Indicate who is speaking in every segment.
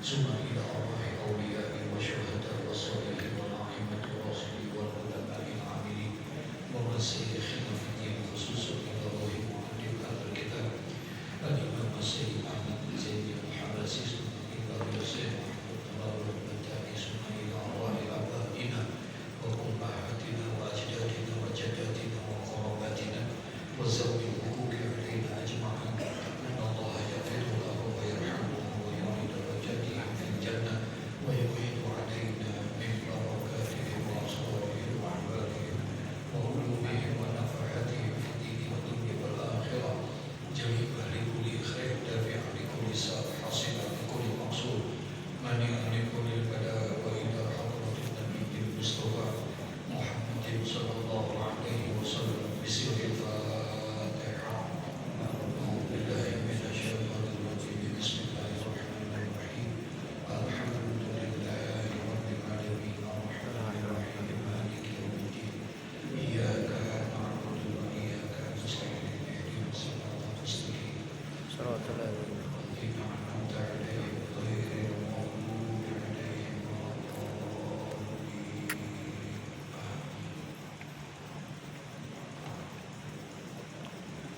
Speaker 1: ثم إلى أرواح أوليائه وشهداء والصالحين والأئمة الراشدين والعلماء العاملين ومشايخنا في الدين خصوصا إلى روح مؤلف هذا الكتاب الإمام السيد أحمد بن زيد الحراسي إلى يوسف محمود تبارك البتائي ثم إلى أرواح آبائنا وأمهاتنا وأجدادنا وجداتنا وقراباتنا وذوي الحقوق علينا أجمعين أن الله يغفر له ويرحمه ويعيد درجاتهم في الجنة ويعيد علينا من بركاتهم وأسرارهم وأعمالهم وعلومهم ونفحاتهم في الدين والدنيا والآخرة جميعا لكل خير دافعا لكل سر حاصلا لكل مقصود مانعا لكل البلاء وإلى حضرة النبي المصطفى محمد صلى الله عليه وسلم بسر الفاتحة. أعوذ بالله من الشيطان الرجيم بسم الله الرحمن الرحيم الحمد لله رب العالمين الرحمن الرحيم مالك يوم الدين إياك نعبد وإياك نستعين اهدنا الصراط المستقيم
Speaker 2: صراط الذين
Speaker 1: الذين أنعمت عليهم غير المغضوب عليهم ولا الضالين.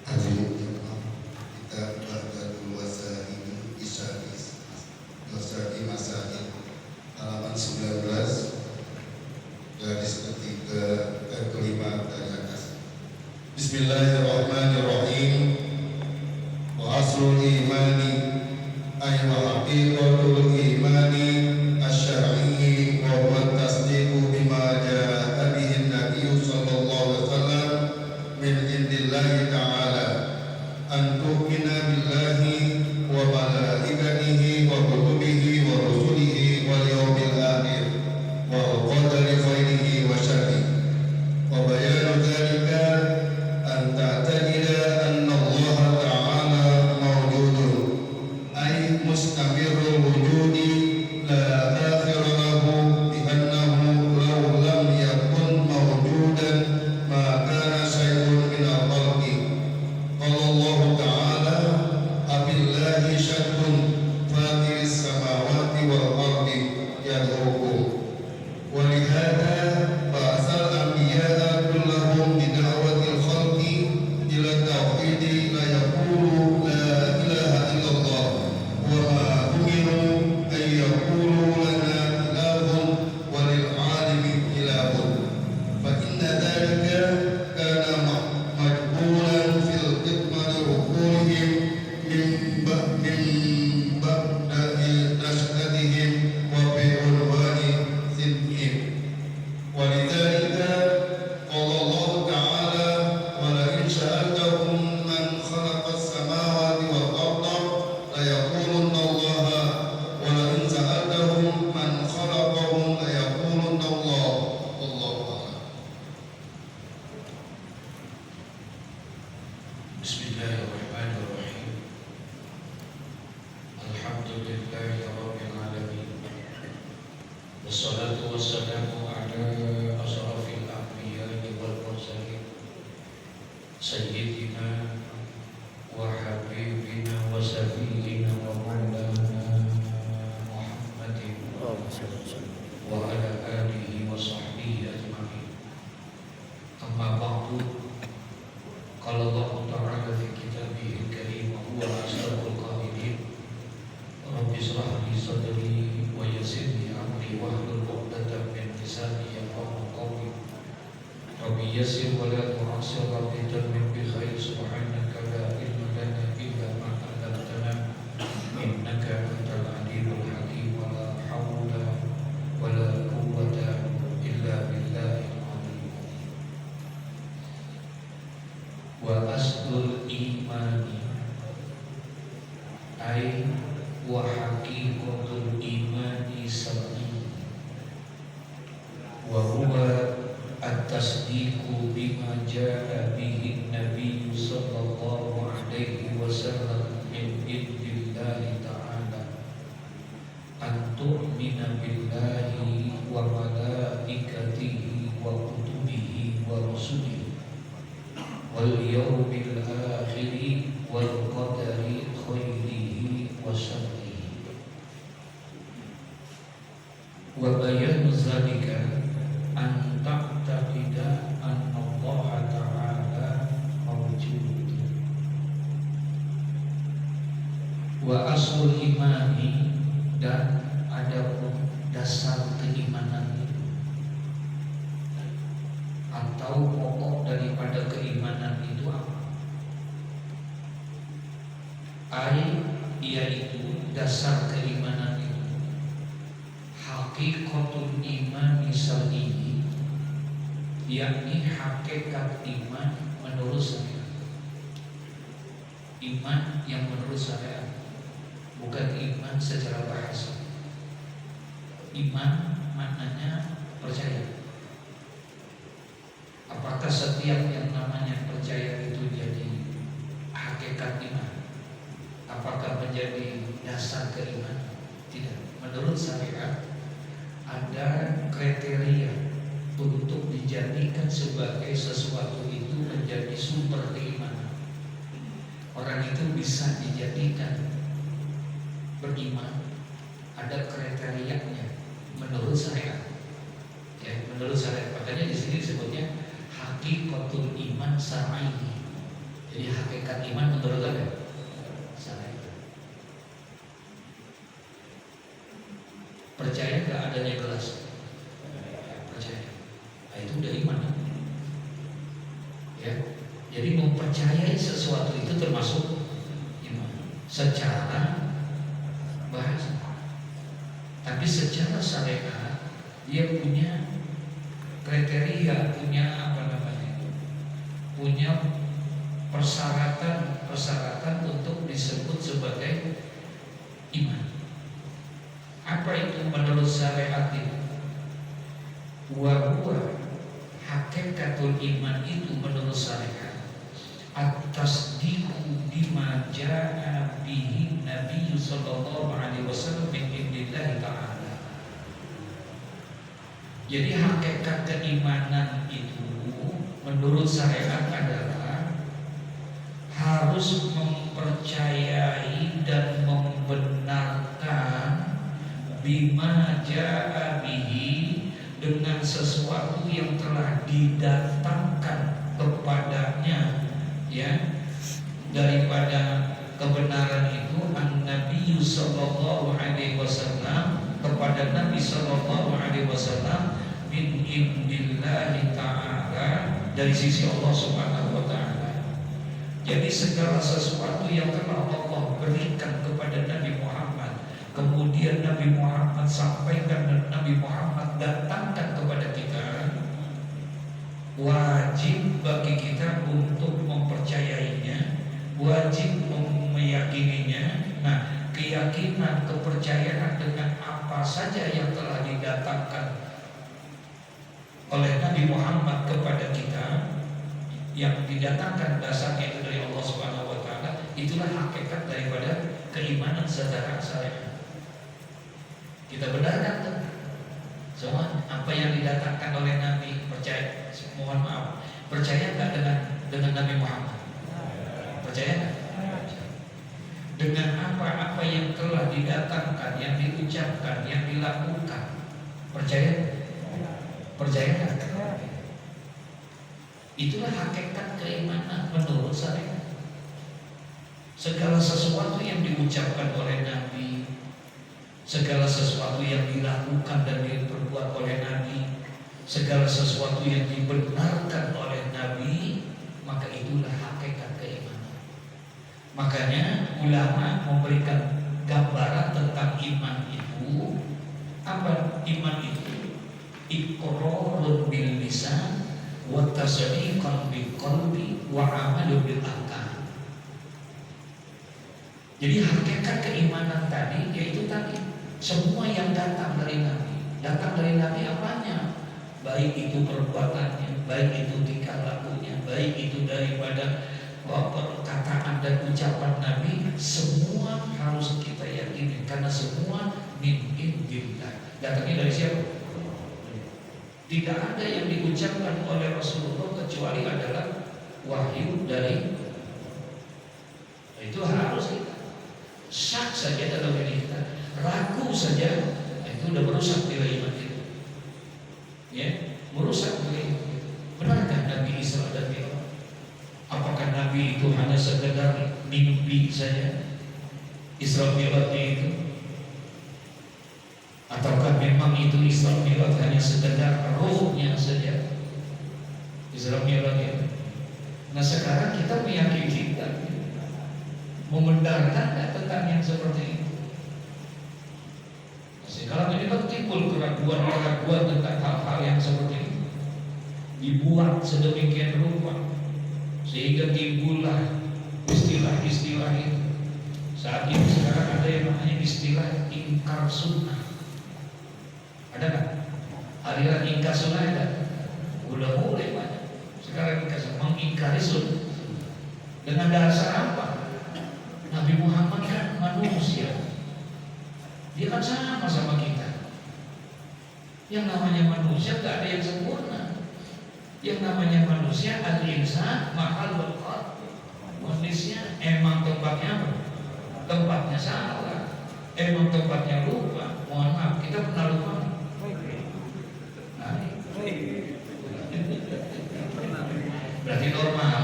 Speaker 3: Hadirin kita Ba'dul Wasaili Isya'is Wasaili Masail halaman 19 garis ketiga kelima dari atas. Bismillahirrahmanirrahim. Wa asrul imani ay wa haqiqatul imani asy-syar'i wa huwa tasdiqu bima jaa'a bihi an-nabiy sallallahu alaihi wasallam min indillahi ta'ala an tu'mina billahi wa malaikatihi wa kutubihi wa rusulihi wal yawmil akhir wa qadari khairihi wa syarrihi wa bayanu dhalika an ta'taqida anna Allah ta'ala mawjudun ay mustamirul wujudi la akhira lahu bi annahu law lam yakun mawjudan ma kana syai'un min al-khalqi. Qala Allah ta'ala abillahi syakkun fatiris samawati wal ardi yad'ukum wa lihada ba'asal anbiya'a kullahum bida'watil khalqi ila tauhidi la yaqulu la ilaha illallah wa ma umiru an yaqulu lana ilahun wa lil alimi ilahun fa inna dhalika kana majburan fil qitmati uqulihim min ba'da'i nash'atihim wa bi unwani sinhim. ولذلك قال الله تعالى ولئن سألتهم من خلق السماوات والأرض ليقولن الله ولئن سألتهم من خلقهم ليقولن الله والله أعلم.
Speaker 1: Bismillahirrahmanirrahim. Alhamdulillahi rabbil alamin. Wassalatu wassalamu ala asrafil anbiya'i wal mursalin sayyidina wa habibina wa safiyina wa maulana Muhammadin
Speaker 2: Allahumma shalli wa sallim.
Speaker 1: wa ala alihi wa sahbihi ajma'in. Amma ba'du. Qala Allah ta'ala fi kitabihil karim wa huwa asdaqul qailin. Rabbi shrah li sadri wa yassir li amri wahlul 'uqdatam min lisani yafqahu qawli. Rabbi yassir wa la tu'assir rabbi tamim bi khair subhanaka la ilma lana illa ma 'allamtana innaka antal alimul hakim wa la hawla wa la quwwata illa billahil azim. Wa asdul imani ay wa haqiqatul imani sab'i wa huwa at-tasdiqu bima jaa bihi an-nabiy sallallahu alaihi wasallam min indillahi ta'ala an tu'mina billahi wa malaikatihi wa kutubihi wa rusulihi wal yawmil akhir wal qadari khairihi wa syarrihi. Wa bayanu zalika an taqtaqida anna Allah ta'ala mawjud. Wa aslul imani, dan adapun dasar keimanan atau pokok daripada keimanan itu apa? Yaitu dasar keimanan itu hakikatul iman syar'i, yakni hakikat iman menurut syariat. Iman yang menurut syariat, bukan iman secara bahasa. Iman maknanya percaya. Apakah setiap yang namanya percaya itu jadi hakikat iman? Apakah menjadi dasar keimanan? Tidak. Menurut syariat ada kriteria untuk dijadikan sebagai sesuatu itu menjadi sumber keimanan. Orang itu bisa dijadikan beriman, ada kriterianya menurut syariat. Ya, menurut syariat. Makanya di sini disebutnya hakikatul iman syar'i. Jadi hakikat iman menurut apa? Syariat. Percaya nggak adanya gelas? Percaya. Nah, itu udah iman. Ya. Jadi mempercayai sesuatu itu termasuk iman secara bahasa. Tapi secara syariat dia punya kriteria, punya apa namanya? Punya persyaratan untuk disebut sebagai iman. Apa itu menurut syariat itu? Wa huwa, hakikatul iman itu menurut syariat at-tasdiqu bima jaa bihi Nabi sallallahu alaihi wasallam min indillahi ta'ala. Jadi hakikat keimanan itu menurut syariat adalah harus mempercayai dan membenarkan bima jaa bihi, dengan sesuatu yang telah didatangkan kepadanya, ya, daripada kebenaran itu an-Nabi sallallahu alaihi wasallam, kepada Nabi sallallahu alaihi wasallam min indillahi ta'ala, dari sisi Allah subhanahu wa ta'ala. Jadi segala sesuatu yang telah Allah berikan kepada Nabi Muhammad, kemudian Nabi Muhammad sampaikan dan Nabi Muhammad datangkan kepada kita, wajib bagi kita untuk mempercayainya, wajib meyakininya. Nah, keyakinan, kepercayaan dengan apa saja yang telah didatangkan oleh Nabi Muhammad kepada kita, yang didatangkan dasarnya itu dari Allah Subhanahu wa taala, itulah hakikat daripada keimanan secara syariat. Kita benarkan tuh semua apa yang didatangkan oleh Nabi, percaya. Mohon maaf, percaya nggak dengan Nabi Muhammad? Percaya nggak? Dengan apa yang telah didatangkan, yang diucapkan, yang dilakukan, percaya? Percaya nggak? Itulah hakikat keimanan menurut syariat. Segala sesuatu yang diucapkan oleh Nabi, segala sesuatu yang dilakukan dan diperbuat oleh Nabi, segala sesuatu yang dibenarkan oleh Nabi, maka itulah hakikat keimanan. Makanya ulama memberikan gambaran tentang iman itu. Apa iman itu? Iqrarun bil lisan wa tasdiqan bil qalbi wa amalun bil arkan. Jadi hakikat keimanan tadi yaitu tadi semua yang datang dari Nabi. Datang dari Nabi apanya? Baik itu perbuatannya, baik itu tingkah lakunya, baik itu daripada perkataan dan ucapan Nabi, semua harus kita yakini karena semua min indillah. Datangnya dari siapa? Tidak ada yang diucapkan oleh Rasulullah kecuali adalah wahyu dari. Itu harus kita syak saja dalam diri kita, ragu saja, itu itu udah merusak nilai iman kita. Ya, merusak nilai iman kita. Benarkah Nabi Isra dan Mi'raj? Apakah Nabi itu hanya sekedar mimpi saja? Isra Mi'rajnya itu? Ataukah memang itu Isra Mi'raj hanya sekedar rohnya saja? Isra Mi'raj itu. Nah sekarang kita meyakini dan membenarkan tentang yang seperti itu. Sekarang ini kan timbul keraguan-keraguan tentang hal-hal yang seperti itu, dibuat sedemikian rupa sehingga timbullah istilah-istilah itu. Saat ini sekarang ada yang namanya istilah ingkar sunnah. Ada nggak? Aliran ingkar sunnah ada? Udah mulai banyak. Sekarang kita mengingkari sunnah dengan dasar apa? Nabi Muhammad kan manusia, dia kan sama kita. Yang namanya manusia gak ada yang sempurna. Yang namanya manusia al-insan mahal berqat. Manusia emang tempatnya apa? Tempatnya salah. Emang tempatnya lupa. Mohon maaf, kita pernah lupa. Nah, berarti normal.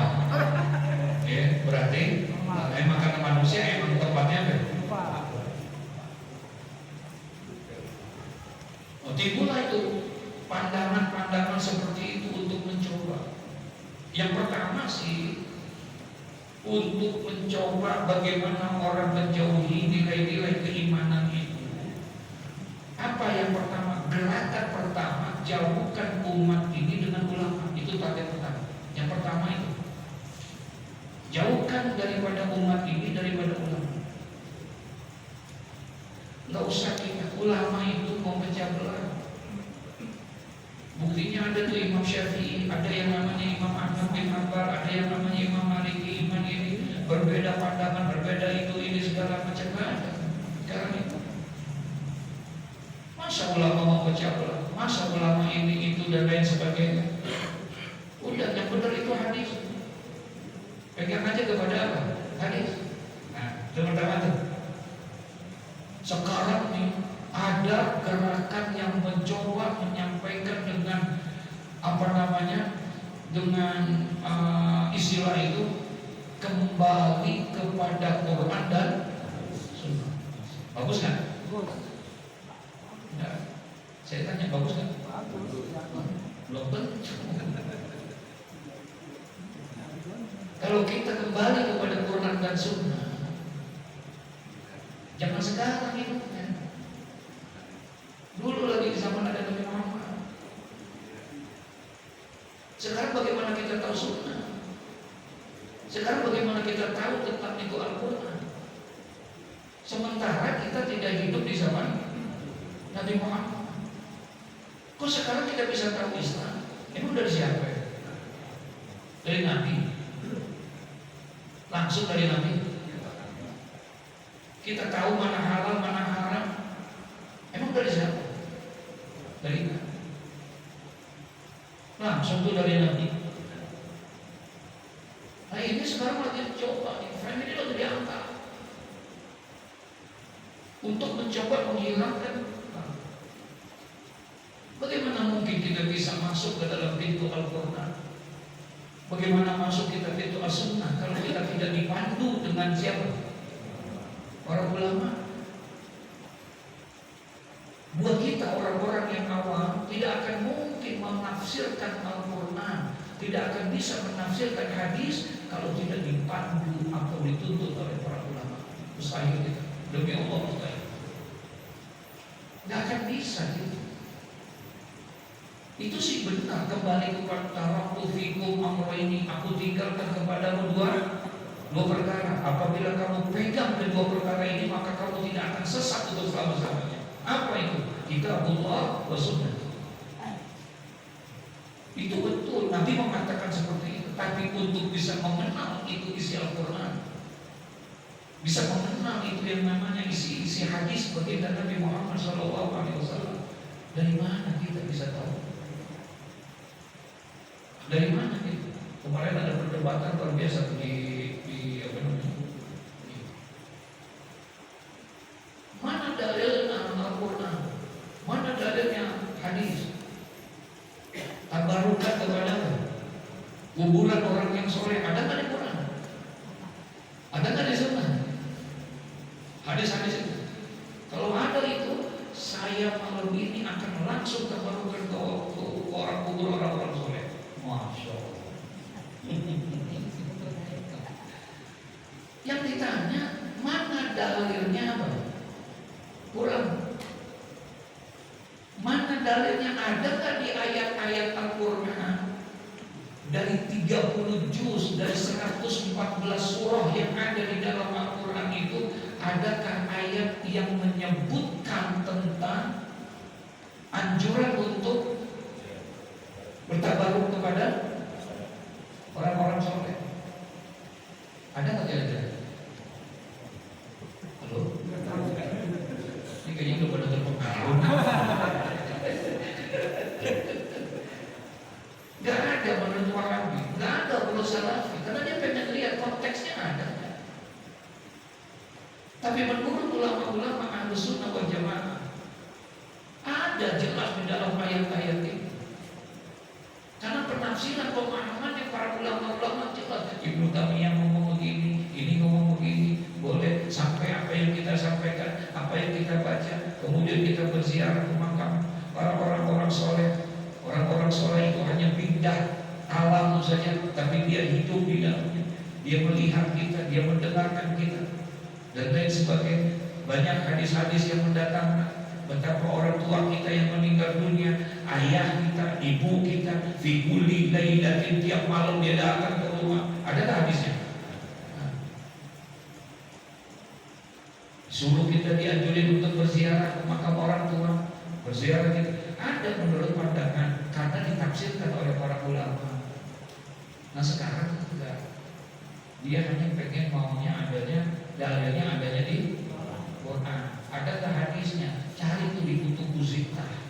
Speaker 1: Ya, berarti emang karena manusia emang tempatnya apa? Timbullah itu pandangan-pandangan seperti itu untuk mencoba. Yang pertama sih untuk mencoba bagaimana orang menjauhi nilai-nilai keimanan itu. Apa yang pertama? Gerakan pertama, jauhkan umat ini dengan ulama. Itu target pertama. Yang pertama itu jauhkan daripada umat ini daripada ulama. Nggak usah kita ulama itu memecah belah. Buktinya ada tuh Imam Syafi'i, ada yang namanya Imam Ahmad bin Hanbal, ada yang namanya Imam Maliki, Imam ini berbeda pandangan, berbeda ini segala macam ada. Sekarang itu, masa ulama memecah belah, masa ulama ini itu dan lain sebagainya. Udah yang benar itu hadis. Pegang aja kepada apa? Hadis. Nah, itu pertama tuh. Sekarang nih ada gerakan yang mencoba menyampaikan dengan apa namanya, dengan istilah itu kembali kepada Quran dan Sunnah. Bagus kan? Nah, saya tanya bagus kan? Belum tentu. Kalau kita kembali kepada Quran dan Sunnah, jangan sekarang itu. Dulu lagi di zaman ada Nabi Muhammad. Sekarang bagaimana kita tahu sunnah? Sekarang bagaimana kita tahu tentang itu Al-Quran? Sementara kita tidak hidup di zaman Nabi Muhammad. Kok sekarang kita bisa tahu Islam? Emang dari siapa ya? Dari Nabi? Langsung dari Nabi? Kita tahu mana halal, mana haram? Emang dari siapa? Dari Nabi. Langsung tuh dari Nabi. Nah ini sekarang lagi coba, family lagi diangkat untuk mencoba menghilangkan. Bagaimana mungkin kita bisa masuk ke dalam pintu Al-Quran? Bagaimana masuk kita pintu As-Sunnah kalau kita tidak dipandu dengan siapa? Para ulama. Buat kita orang-orang yang awam tidak akan mungkin menafsirkan Al-Quran, tidak akan bisa menafsirkan hadis kalau tidak dipandu atau dituntut oleh para ulama. Mustahil kita, demi Allah mustahil. Tidak akan bisa gitu. Itu sih benar, kembali kepada taraktu fikum amrayni, aku tinggalkan kepadamu dua perkara. Apabila kamu pegang kedua perkara ini, maka kamu tidak akan sesat untuk selama-lamanya. Apa itu? Kitabullah wa sunnah. Itu betul, Nabi mengatakan seperti itu. Tapi untuk bisa mengenal itu isi Al-Quran, bisa mengenal itu yang namanya isi hadis baginda Nabi Muhammad SAW, dari mana kita bisa tahu? Dari mana itu? Kemarin ada perdebatan luar biasa di apa namanya? Mana dalilnya Al-Quran? hadis. Tabarukan kepada kuburan orang yang soleh, ada nggak di Quran? Ada nggak di sunnah? Hadis-hadis itu. Kalau ada itu, saya malam ini akan langsung tabarukan ke orang kubur orang-orang soleh. Masya Allah. Yang ditanya, mana dalilnya apa? Quran. Mana dalilnya? Ada nggak di ayat-ayat Al-Quran? Dari 30 juz, dari 114 surah yang ada di dalam Al-Quran itu, adakah ayat yang menyebutkan tentang anjuran untuk bertabaruk kepada orang-orang soleh? Ada nggak kira-kira? Halo? Ini kayaknya udah pada terpengaruh. Gak ada menurut Wahabi, gak ada menurut Salafi, karena dia pengen lihat konteksnya ada. Tapi menurut ulama-ulama Ahlus Sunnah wal Jamaah, ada jelas di dalam ayat-ayat ini. Karena penafsiran pemahaman yang para ulama-ulama jelas. Ibnu Taimiyah ngomong begini, ini ngomong begini, boleh sampai apa yang kita sampaikan, apa yang kita baca, kemudian kita berziarah ke makam para orang-orang soleh. Orang-orang soleh itu hanya pindah alam saja, tapi dia hidup di dalamnya. Dia melihat kita, dia mendengarkan kita, dan lain sebagainya. Banyak hadis-hadis yang mendatangkan betapa orang tua kita yang meninggal dunia, ayah kita, ibu kita, fi kulli lailatin, tiap malam dia datang ke rumah. Ada hadisnya? Suruh kita dianjurin untuk berziarah ke makam orang tua, berziarah kita. Ada menurut pandangan karena ditafsirkan oleh para ulama. Nah sekarang enggak. Dia hanya pengen maunya adanya, dalilnya adanya di Quran. Adakah hadisnya? Cari itu di kutub zikrah.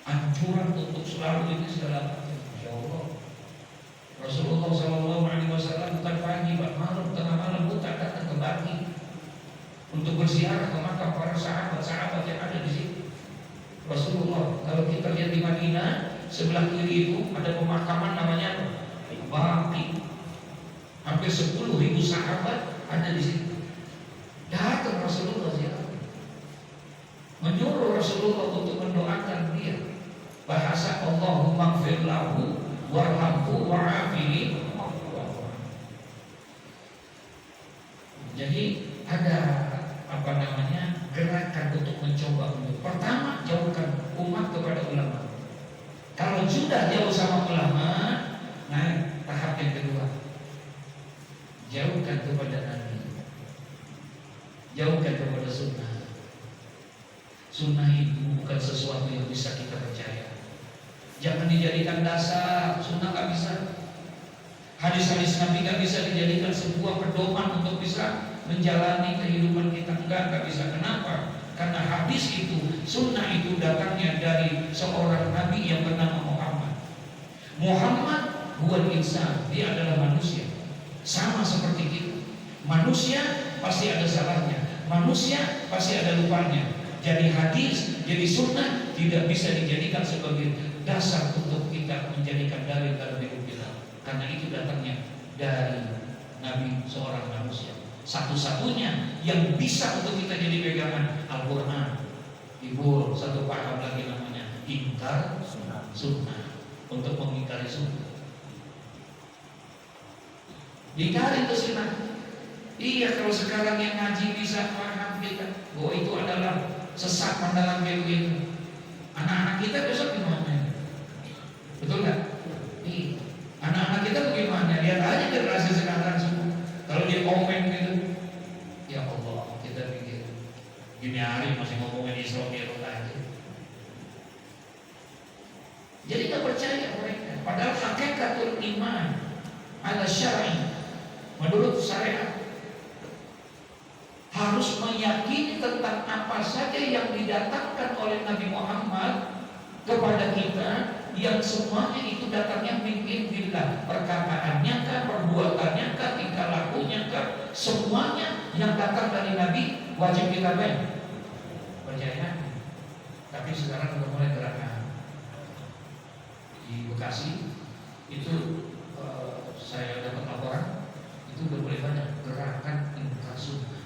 Speaker 1: Anjuran untuk selalu ini segala macam. Masya Allah. Rasulullah SAW bukan pagi, malam, tengah malam bukan datang ke Baqi untuk berziarah ke makam para sahabat-sahabat yang ada di situ. Rasulullah, kalau kita lihat di Madinah, sebelah kiri itu ada pemakaman namanya Baqi. Hampir 10.000 sahabat ada di situ. Datang Rasulullah ziarah. Menyuruh Rasulullah untuk mendoakan dia. Bahasa Allahumma gfir lahu warhamhu wa'afihi. Jadi ada gerakan untuk mencoba. Pertama, jauhkan umat kepada ulama. Kalau sudah jauh sama ulama, naik tahap yang kedua, jauhkan kepada Nabi, jauhkan kepada sunnah. Sunnah itu bukan sesuatu yang bisa kita percaya. Jangan dijadikan dasar. Sunnah gak bisa. Hadis-hadis Nabi gak bisa dijadikan sebuah pedoman untuk bisa menjalani kehidupan kita. Enggak bisa. Kenapa? Karena hadis itu, sunnah itu datangnya dari seorang Nabi yang bernama Muhammad. Muhammad huwal insan, dia adalah manusia, sama seperti kita. Manusia pasti ada salahnya, manusia pasti ada lupanya. Jadi hadis, jadi sunnah tidak bisa dijadikan sebagai dasar untuk kita menjadikan dalil dalam hidup kita, karena itu datangnya dari Nabi, seorang manusia. Satu-satunya yang bisa untuk kita jadi pegangan Al-Quran. Ibu satu paham lagi namanya ingkar sunnah, untuk mengingkari sunnah. Ingkari itu sunnah. Iya, kalau sekarang yang ngaji bisa paham kita bahwa itu adalah sesat pandangan begitu. Anak-anak kita besok gimana? Betul nggak? Iya. Anak-anak kita bagaimana? Lihat aja generasi sekarang semua. Kalau dia komen gitu, ya Allah, kita pikir gini hari masih ngomongin Isra Mi'raj aja. Jadi nggak percaya mereka. Padahal hakikatul iman ala syar'i, menurut syariat, harus meyakini tentang apa saja yang didatangkan oleh Nabi Muhammad kepada kita, yang semuanya itu datangnya min indillah. Perkataannya kah, perbuatannya kah, tingkah lakunya kah, semuanya yang datang dari Nabi wajib kita percaya. Tapi sekarang udah mulai gerakan di Bekasi itu, saya dapat laporan itu udah mulai banyak gerakan inkar sunnah,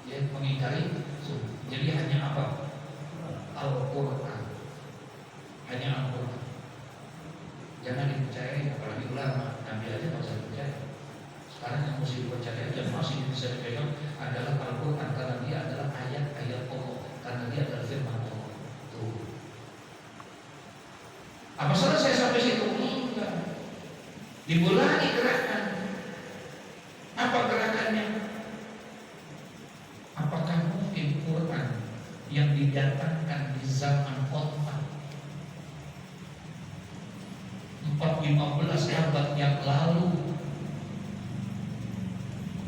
Speaker 1: ya, mengingkari sunnah. Jadi hanya apa? Al-Quran, hanya Al-Quran. Jangan dipercayai, apalagi ulama. Nabi aja nggak usah dipercaya. Sekarang yang mesti dipercaya dan masih bisa dipegang adalah Al-Quran, karena dia adalah ayat-ayat Allah, karena dia adalah firman Allah. Tuh. Apa salah saya sampai situ? Enggak. Dimulai gerakan. Apa gerakannya? Apakah mungkin Quran yang didatangkan di zaman Utsman 15 abad yang lalu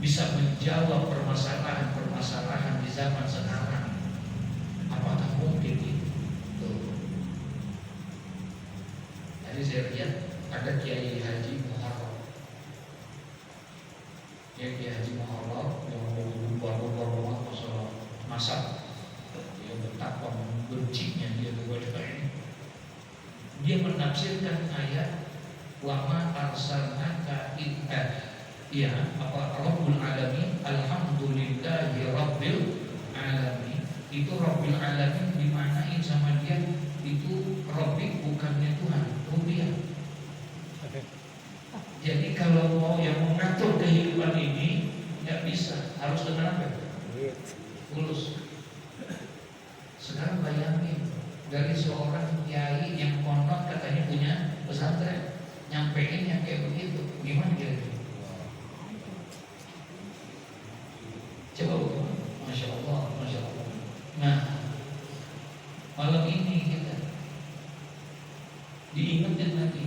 Speaker 1: bisa menjawab permasalahan-permasalahan di zaman sekarang? Apakah mungkin itu? Jadi saya lihat ada Kiai Haji Muharram, Kiai Haji Muharram yang berubah-ubah banget masalah masak, dia betapa bencinya dia kepada ini. Dia menafsirkan ayat wa ma arsalnaka Rabbul alamin, alhamdulillahi rabbil alamin. Itu Rabbil alamin dimanain sama dia itu Rabbi, bukannya Tuhan, Rupiah. Jadi kalau mau yang mengatur kehidupan ini nggak bisa, harus dengan apa? Tulus. Sekarang bayangin, dari seorang kiai yang konon katanya punya pesantren, nyampein yang kayak begitu, gimana kira-kira? Coba bagaimana? Masya Allah, Masya Allah. Nah, malam ini kita diingatkan lagi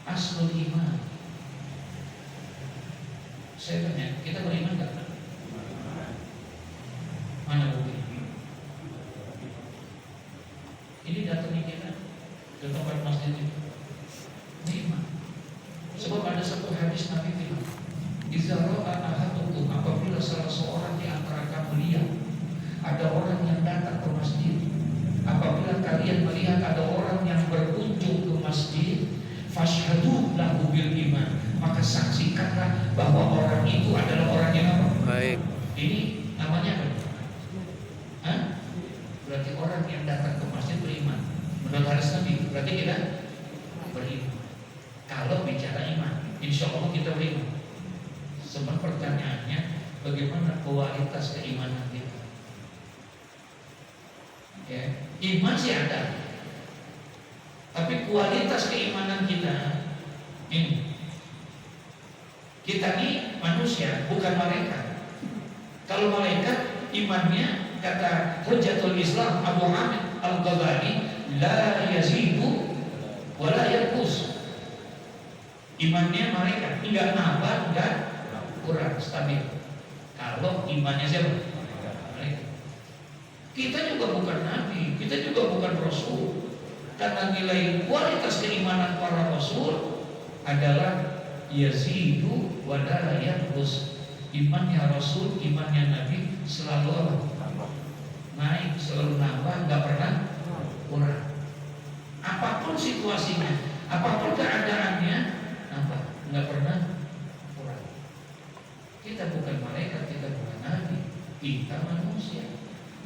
Speaker 1: aslul iman. Saya tanya, kita beriman gak? Mana bukti? Ini datangnya kita ke tempat masjid itu, iman. Sebab ada satu hadis Nabi bilang, "Idza ra'a ahadukum," apabila salah seorang di antara kamu lihat ada orang yang datang ke masjid, apabila kalian melihat ada orang yang berkunjung ke masjid, fashhadu lahu bil iman, maka saksikanlah bahwa orang itu adalah orang yang apa?
Speaker 2: Baik.
Speaker 1: Ini namanya apa? Hah? Berarti orang yang datang ke masjid beriman. Menurut hadis Nabi, berarti kita beriman. Kalau bicara iman, insya Allah kita beriman. Sebab pertanyaannya, bagaimana kualitas keimanan kita? Ya, iman sih ada, tapi kualitas keimanan kita ini, kita ini manusia, bukan malaikat. Kalau malaikat imannya, kata Hujjatul Islam Abu Hamid Al-Ghazali, la yazidu wa la yanqus. Imannya malaikat, enggak nambah, enggak kurang, stabil. Kalau imannya siapa? Malaikat. Kita juga bukan nabi, kita juga bukan rasul. Karena nilai kualitas keimanan para rasul adalah yazidu wa la yanqus. Imannya rasul, imannya nabi selalu naik, selalu nambah, nggak pernah kurang. Apapun situasinya, apapun keadaannya, nambah, nggak pernah kurang. Kita bukan malaikat, kita bukan nabi, kita manusia.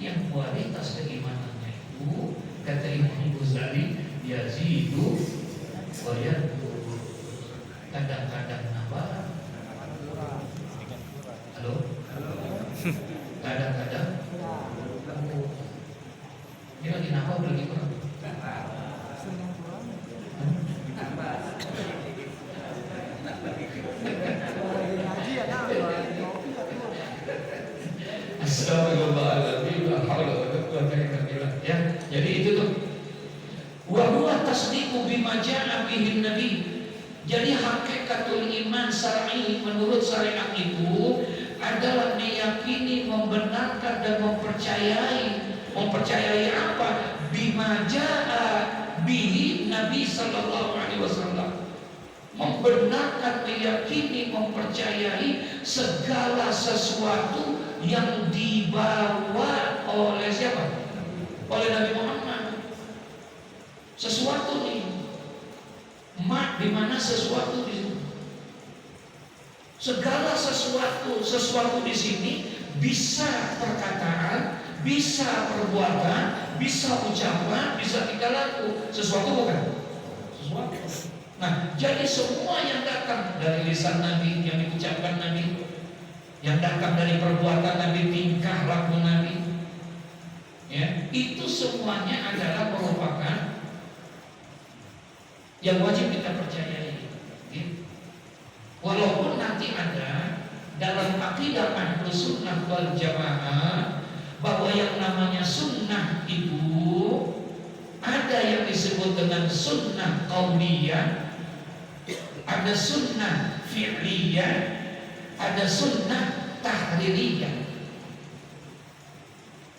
Speaker 1: Yang kualitas keimanannya itu, kata Imam Ghazali, yazidu wa yanqus. Kadang-kadang nambah, halo, kadang-kadang ini lagi nambah, lagi kurang. Ya, jadi itu tuh. Wa huwa tasdiqu bima ja'a bihi nabi. Jadi hakikatul iman syar'i menurut syariat itu adalah meyakini, membenarkan dan mempercayai. Mempercayai apa? Bima ja'a bihi Nabi sallallahu alaihi wasallam. Membenarkan, meyakini, mempercayai segala sesuatu yang dibawa oleh siapa? oleh Nabi Muhammad. Sesuatu nih, di mana sesuatu di sini. Segala sesuatu di sini bisa perkataan, bisa perbuatan, bisa ucapan, bisa tingkah laku. Sesuatu bukan? Sesuatu. Nah, jadi semua yang datang dari lisan Nabi, yang diucapkan Nabi, yang datang dari perbuatan Nabi, tingkah laku Nabi, ya, itu semuanya adalah merupakan yang wajib kita percayai. Ya. Walaupun nanti ada dalam akidah Ahlus Sunnah wal Jamaah bahwa yang namanya sunnah itu ada yang disebut dengan sunnah qauliyah, ada sunnah fi'liyah, ada sunnah tahririyah.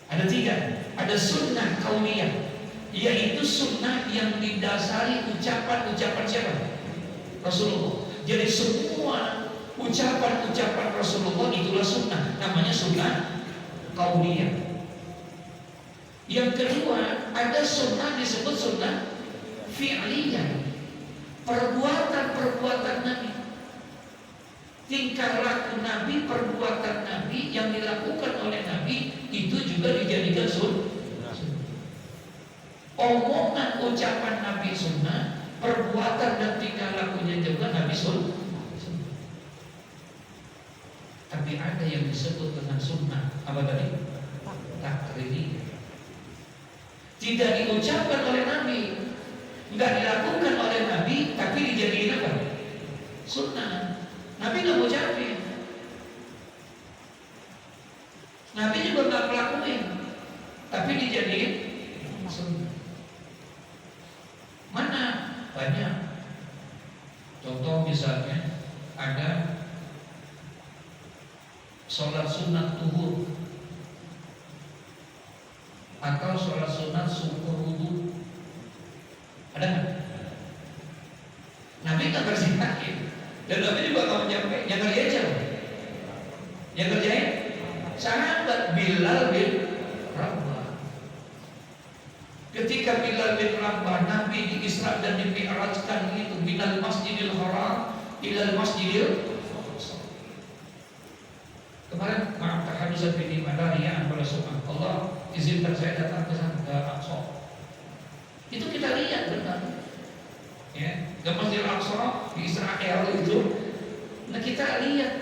Speaker 1: Ada tiga. Ada sunnah qauliyah, yaitu sunnah yang didasari ucapan-ucapan siapa? Rasulullah. Jadi semua ucapan-ucapan Rasulullah itulah sunnah. Namanya sunnah qauliyah. Yang kedua, ada sunnah disebut sunnah fi'liyah. Perbuatan-perbuatan Nabi, tingkah laku Nabi, perbuatan Nabi yang dilakukan oleh Nabi itu juga dijadikan sunnah. Omongan ucapan Nabi sunnah, perbuatan dan tingkah lakunya juga Nabi sunnah. Tapi ada yang disebut dengan sunnah apa tadi? Takriri. Tidak diucapkan oleh Nabi, nggak dilakukan oleh Nabi, tapi dijadikan apa? Sunnah. Nabi nggak ucapin, Nabi juga nggak melakukan, tapi dijadikan sunnah. Mana? Banyak. Contoh misalnya ada sholat sunat tuhur atau sholat sunat syukur wudu. Ada nggak? Nabi nggak bersintakin, dan Nabi juga nggak menyampaikan. Yang kerjain siapa? Yang kerjain sahabat Bilal bin Rabah. Ketika Bilal bin Rabah Nabi di Isra dan di Mi'rajkan itu minal Masjidil Haram ilal Masjidil. Kemarin maaf tahadzusan bi madariya pada Subhan Allah izinkan saya datang ke sana ke Aqsa. Itu kita lihat benar, ya, ke Masjidil Aqsa di Israel itu. Nah kita lihat,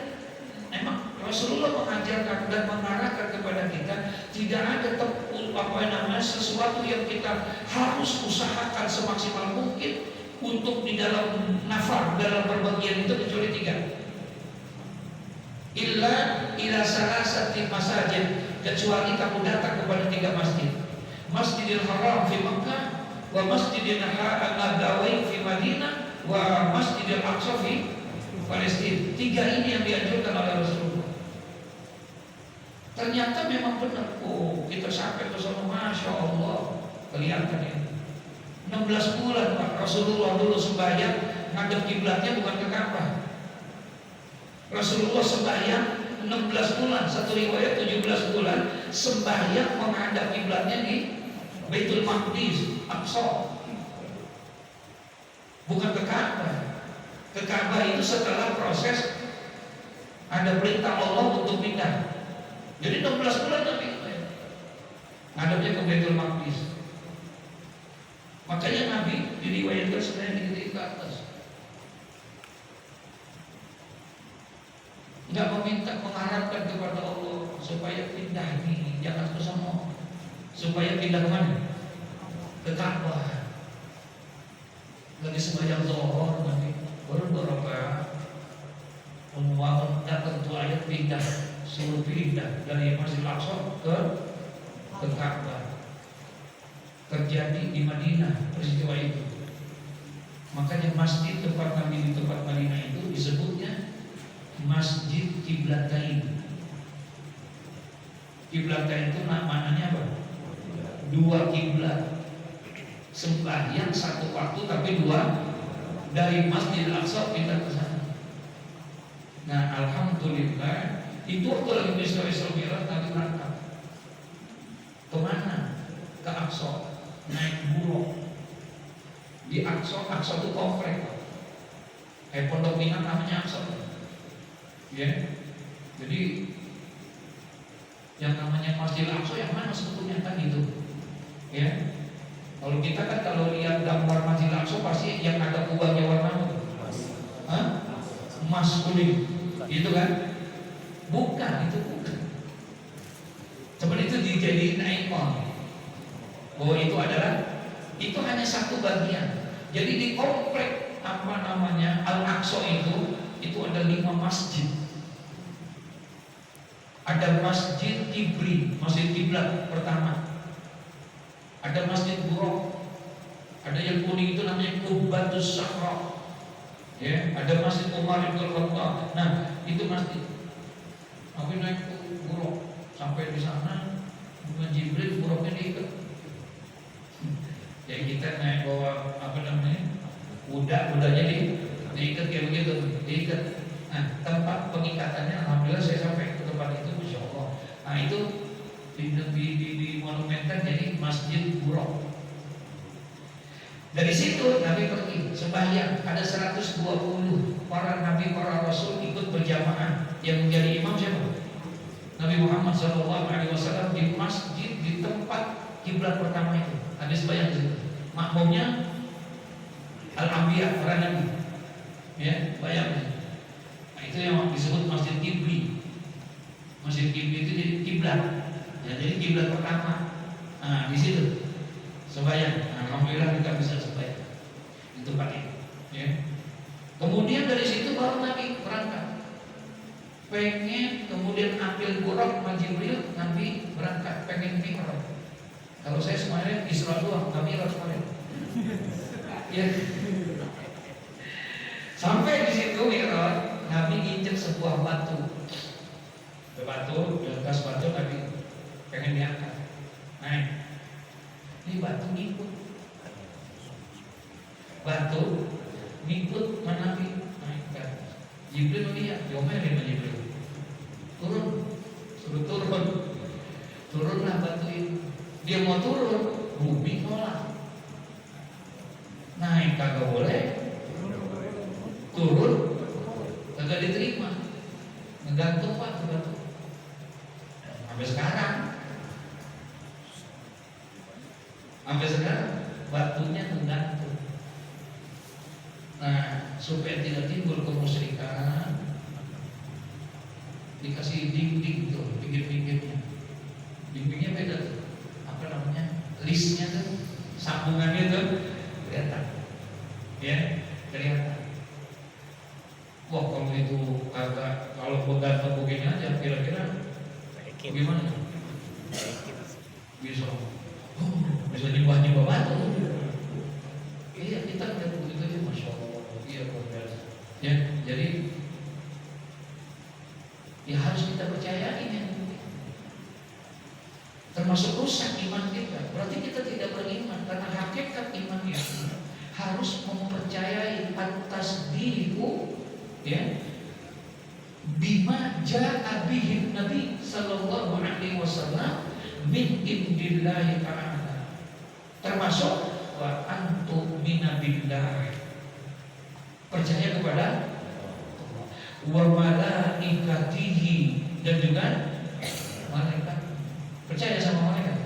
Speaker 1: memang Rasulullah mengajarkan dan mengarahkan kepada kita tidak ada sesuatu yang kita harus usahakan semaksimal mungkin untuk di dalam nafar, dalam perbagian itu kecuali tiga. Illa salasati masajid, kecuali kamu datang kepada tiga masjid. Masjidil Haram di Makkah, wa Masjidil Nabawi di Madinah, wa Masjidil Aqsa di Palestina. Tiga ini yang dianjurkan oleh Rasulullah. Ternyata memang benar. Oh, kita sampai ke sana, masya Allah, kelihatan ya. 16 bulan Pak Rasulullah dulu sembahyang ngadep kiblatnya bukan ke Ka'bah. Rasulullah sembahyang 16 bulan, satu riwayat 17 bulan sembahyang menghadap kiblatnya di Baitul Maqdis, Aqsa. Bukan ke Ka'bah. Ke Ka'bah itu setelah proses ada perintah Allah untuk pindah. Jadi 16 bulan Nabi ngadapnya ke Baitul Maqdis. Makanya Nabi diriwayatkan sebenarnya di atas. Nggak meminta, mengharapkan kepada Allah supaya pindah nih, jangan ke sana, supaya pindah kemana? Ke Ka'bah. Lagi sembahyang zuhur nanti baru berapa umum datang tuh ayat pindah, suruh pindah dari Masjidil Aqsa ke Ka'bah. Terjadi di Madinah peristiwa itu. Makanya masjid tempat Nabi di tempat Madinah itu disebutnya Masjid Qiblatain. Qiblatain itu maknanya apa? Dua kiblat. Sembahyang satu waktu tapi dua, dari Masjidil Aqsa pindah ke sana. Nah, alhamdulillah itu waktu lagi Isra Mi'raj Nabi berangkat. Kemana? Ke Aqsa. Aqsa. Aqsa itu komplek. Pondok Pinang namanya Aqsa. Ya. Jadi yang namanya Masjid Aqsa yang mana sebetulnya kan itu? Ya. Kalau kita kan kalau lihat gambar Masjid Aqsa pasti yang ada kubahnya warna apa? Hah? Emas kuning. Itu kan? Bukan, itu bukan. Cuman itu dijadiin ikon bahwa itu adalah, itu hanya satu bagian. Jadi di komplek apa namanya Al-Aqsa itu ada 5 masjid. Ada Masjid Kibli, Masjid Kiblat pertama. Ada Masjid Buraq. Ada yang kuning itu namanya Qubbatus Sahra. Ya, ada Masjid Umar bin Khattab. Nah, itu masjid. Aku naik ke Buraq, sampai di sana dengan Jibril Buraqnya diikat. Jadi kita naik bawa apa namanya? Udahnya diikat kayak begitu, diikat. Nah, tempat pengikatannya alhamdulillah saya sampai ke tempat itu, Masya Allah. Nah, itu dimonumenkan jadi Masjid Buraq. Dari situ Nabi pergi sembahyang, ada 120 para nabi, para rasul ikut berjamaah. Yang menjadi imam siapa? Nabi Muhammad SAW di masjid di tempat kiblat pertama itu. Habis sembahyang di situ. Makmumnya Al-Anbiya, para nabi. Ya, bayangkan. Nah, itu yang disebut Masjid Kibli. Masjid Kibli itu jadi kiblat. Ya, jadi kiblat pertama. Nah, di situ sembahyang. Nah, alhamdulillah kita bisa sembahyang di tempat itu. Ya. Kemudian dari situ baru Nabi berangkat. Pengen kemudian ambil Buraq sama Jibril, Nabi berangkat pengen Mi'raj. Kalau saya semuanya Isra doang, Nabi harus kemarin. Ya. Sampai di situ Mi'raj, Nabi injek sebuah batu. Batu, di atas batu Nabi pengen diangkat. Naik. Ini batu ngikut. Batu ngikut Nabi naik ke atas. Jibril lihat, diomelin sama Jibril. Turun, suruh turun. Turunlah batu itu. Dia mau turun, bumi nolak. Naik kagak boleh, turun kagak diterima. Ngegantung Pak ke batu. Sampai sekarang batunya menggantung. Nah, supaya tidak timbul kemusyrikan, dikasih dinding tuh, pinggir-pinggirnya. Dindingnya beda tuh. Apa namanya? Listnya tuh, sambungannya tuh kelihatan. Ya, kelihatan. Wah, kalau itu kata, kalau menggantung begini aja, kira-kira bagaimana? Bisa nyembah batu. Iya, kita lihat begitu ya, Masya Allah. Iya, biasa. Ya, jadi ya harus kita percayai ya. Termasuk rusak iman kita. Berarti kita tidak beriman, karena hakikat iman itu harus mempercayai at-tasdiqu ya bima ja'a bihi Nabi sallallahu alaihi wasallam min indillahi ta'ala, termasuk wa antu'mina billah, percaya kepada wa malaikatihi, dan juga malaikat. Percaya sama malaikat,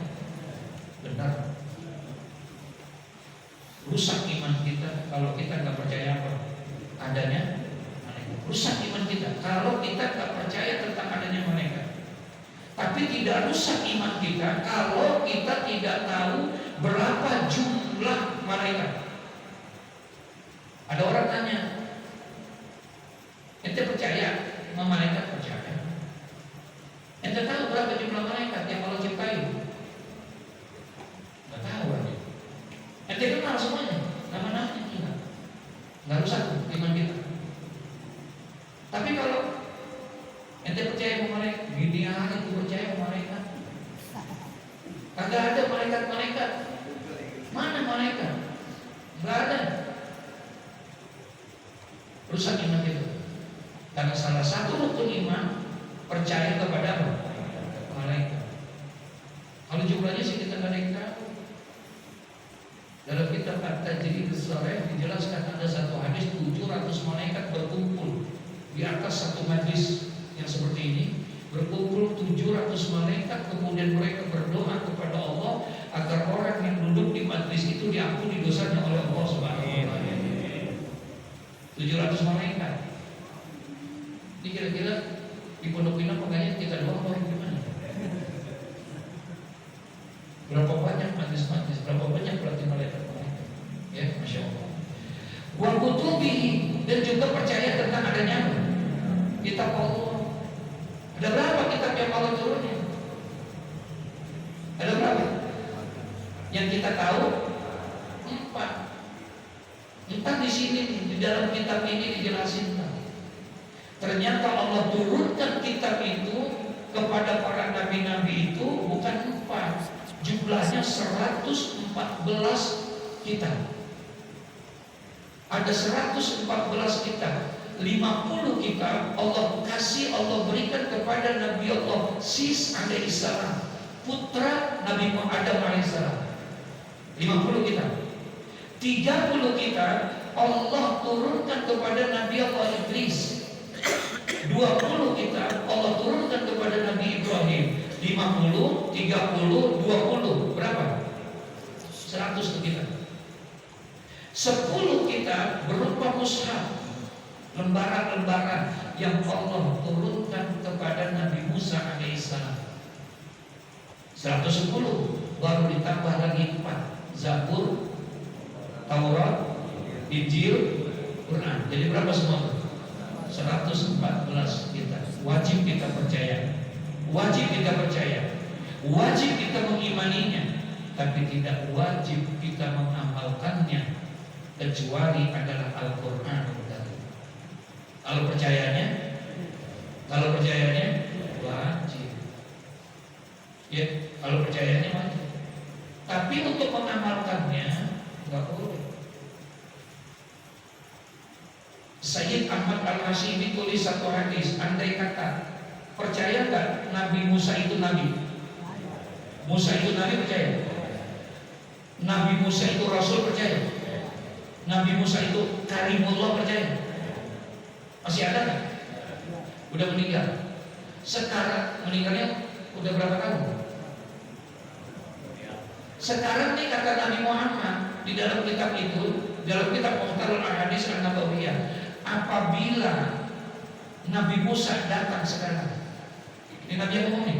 Speaker 1: benar. Rusak iman kita kalau kita nggak percaya apa adanya malaikat. Rusak iman kita kalau kita nggak percaya tentang adanya malaikat. Tapi tidak rusak iman kita kalau kita tidak tahu berapa jumlah malaikat. Ada orang tanya, ente percaya sama malaikat? Percaya. Ente tahu berapa jumlah malaikat yang Allah ciptain? Nggak tahu aja. Ente kenal semuanya, nama-namanya enggak. Nggak rusak iman kita. Tapi kalau ente percaya sama malaikat, gini aja tuh percaya sama malaikat. Kagak ada malaikat-malaikat. Mana malaikat? Nggak ada. Rusak iman kita. Karena salah satu rukun iman percaya kepada malaikat. Kalau jumlahnya sih kita nggak ada yang tahu. Dalam kitab Tajridus Sharih dijelaskan ada satu hadis 700 malaikat berkumpul di atas satu majlis yang seperti ini, berkumpul 700 malaikat, kemudian mereka berdoa kepada Allah agar orang yang duduk di majlis itu diampuni dosanya oleh Allah Subhanahu wa taala. 700 malaikat. Ini kira-kira di Pondok Pinang pengayat kita doang atau gimana? Berapa banyak majlis-majlis, berapa banyak berarti malaikat? Ya, Masya Allah. Wa kutubihi, dan juga percaya tentang adanya kitab Allah. Ada berapa kitab yang Allah turunnya? Ada berapa? Yang kita tahu 4. 4 di sini nih, di dalam kitab ini dijelasin. Ternyata Allah turunkan kitab itu kepada para nabi-nabi itu bukan 4, jumlahnya 114 kitab. Ada 114 kitab. 50 kitab Allah berikan kepada Nabi Allah Sis alaihissalam, putra Nabi Adam alaihissalam. 50 kitab. 30 kitab Allah turunkan kepada Nabi Allah Idris. 20 kitab Allah turunkan kepada Nabi Ibrahim. 50, 30, 20. Berapa? 100 kitab. 10 kitab berupa mushaf, lembaran-lembaran yang Allah turunkan kepada Nabi Musa alaihissalam. 110, baru ditambah lagi 4, Zabur, Taurat, Injil, Quran. Jadi berapa semua? 114 kitab. Wajib kita percaya, wajib kita percaya, wajib kita mengimaninya, tapi tidak wajib kita mengamalkannya kecuali adalah Al-Quran. Kalau percayanya wajib. Ya, kalau percayanya wajib. Tapi untuk mengamalkannya enggak boleh. Sayyid Ahmad Al-Hashimi tulis satu hadis, andai kata, percaya enggak Nabi Musa itu nabi? Musa itu nabi, percaya? Nabi Musa itu rasul, percaya? Nabi Musa itu karimullah, percaya? Masih ada nggak? Udah meninggal. Sekarang meninggalnya udah berapa tahun? Sekarang nih kata Nabi Muhammad di dalam kitab itu, dalam kitab Muhtarul Ahadits An-Nabawiyah, apabila Nabi Musa datang sekarang, ini Nabi yang ngomong nih,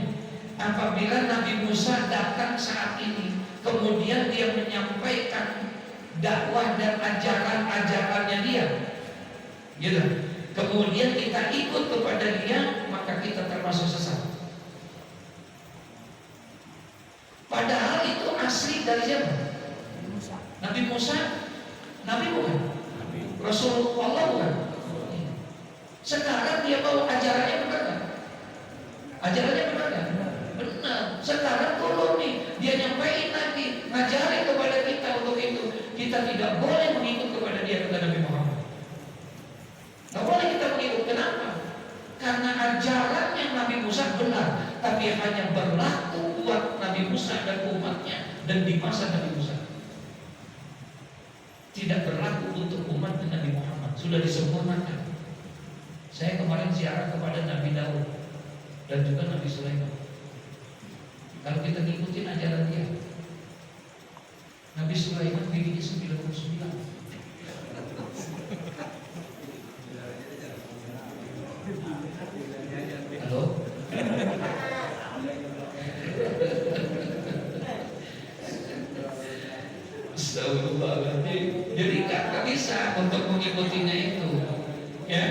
Speaker 1: apabila Nabi Musa datang saat ini, kemudian dia menyampaikan dakwah dan ajaran-ajarannya dia, gitu. Kemudian kita ikut kepada dia, maka kita termasuk sesat. Padahal itu asli dari siapa? Nabi Musa, Nabi bukan? Rasulullah bukan? Sekarang dia bawa ajarannya, benar nggak? Ajarannya benar nggak? Benar. Sekarang turun nih, dia nyampaikan lagi, ngajarin kepada kita untuk itu. Kita tidak boleh mengikut kepada dia, kata Nabi Muhammad. Tidak boleh kita mengikut. Kenapa? Karena ajaran yang Nabi Musa benar, tapi hanya berlaku buat Nabi Musa dan umatnya dan di masa Nabi Musa. Tidak berlaku untuk umat Nabi Muhammad. Sudah disempurnakan. Saya kemarin ziarah kepada Nabi Daud dan juga Nabi Sulaiman. Kalau kita ngikutin ajaran dia, Nabi Sulaiman bikinnya 99. Halo? Astagfirullahaladzim. Jadi nggak bisa untuk mengikutinya itu, ya.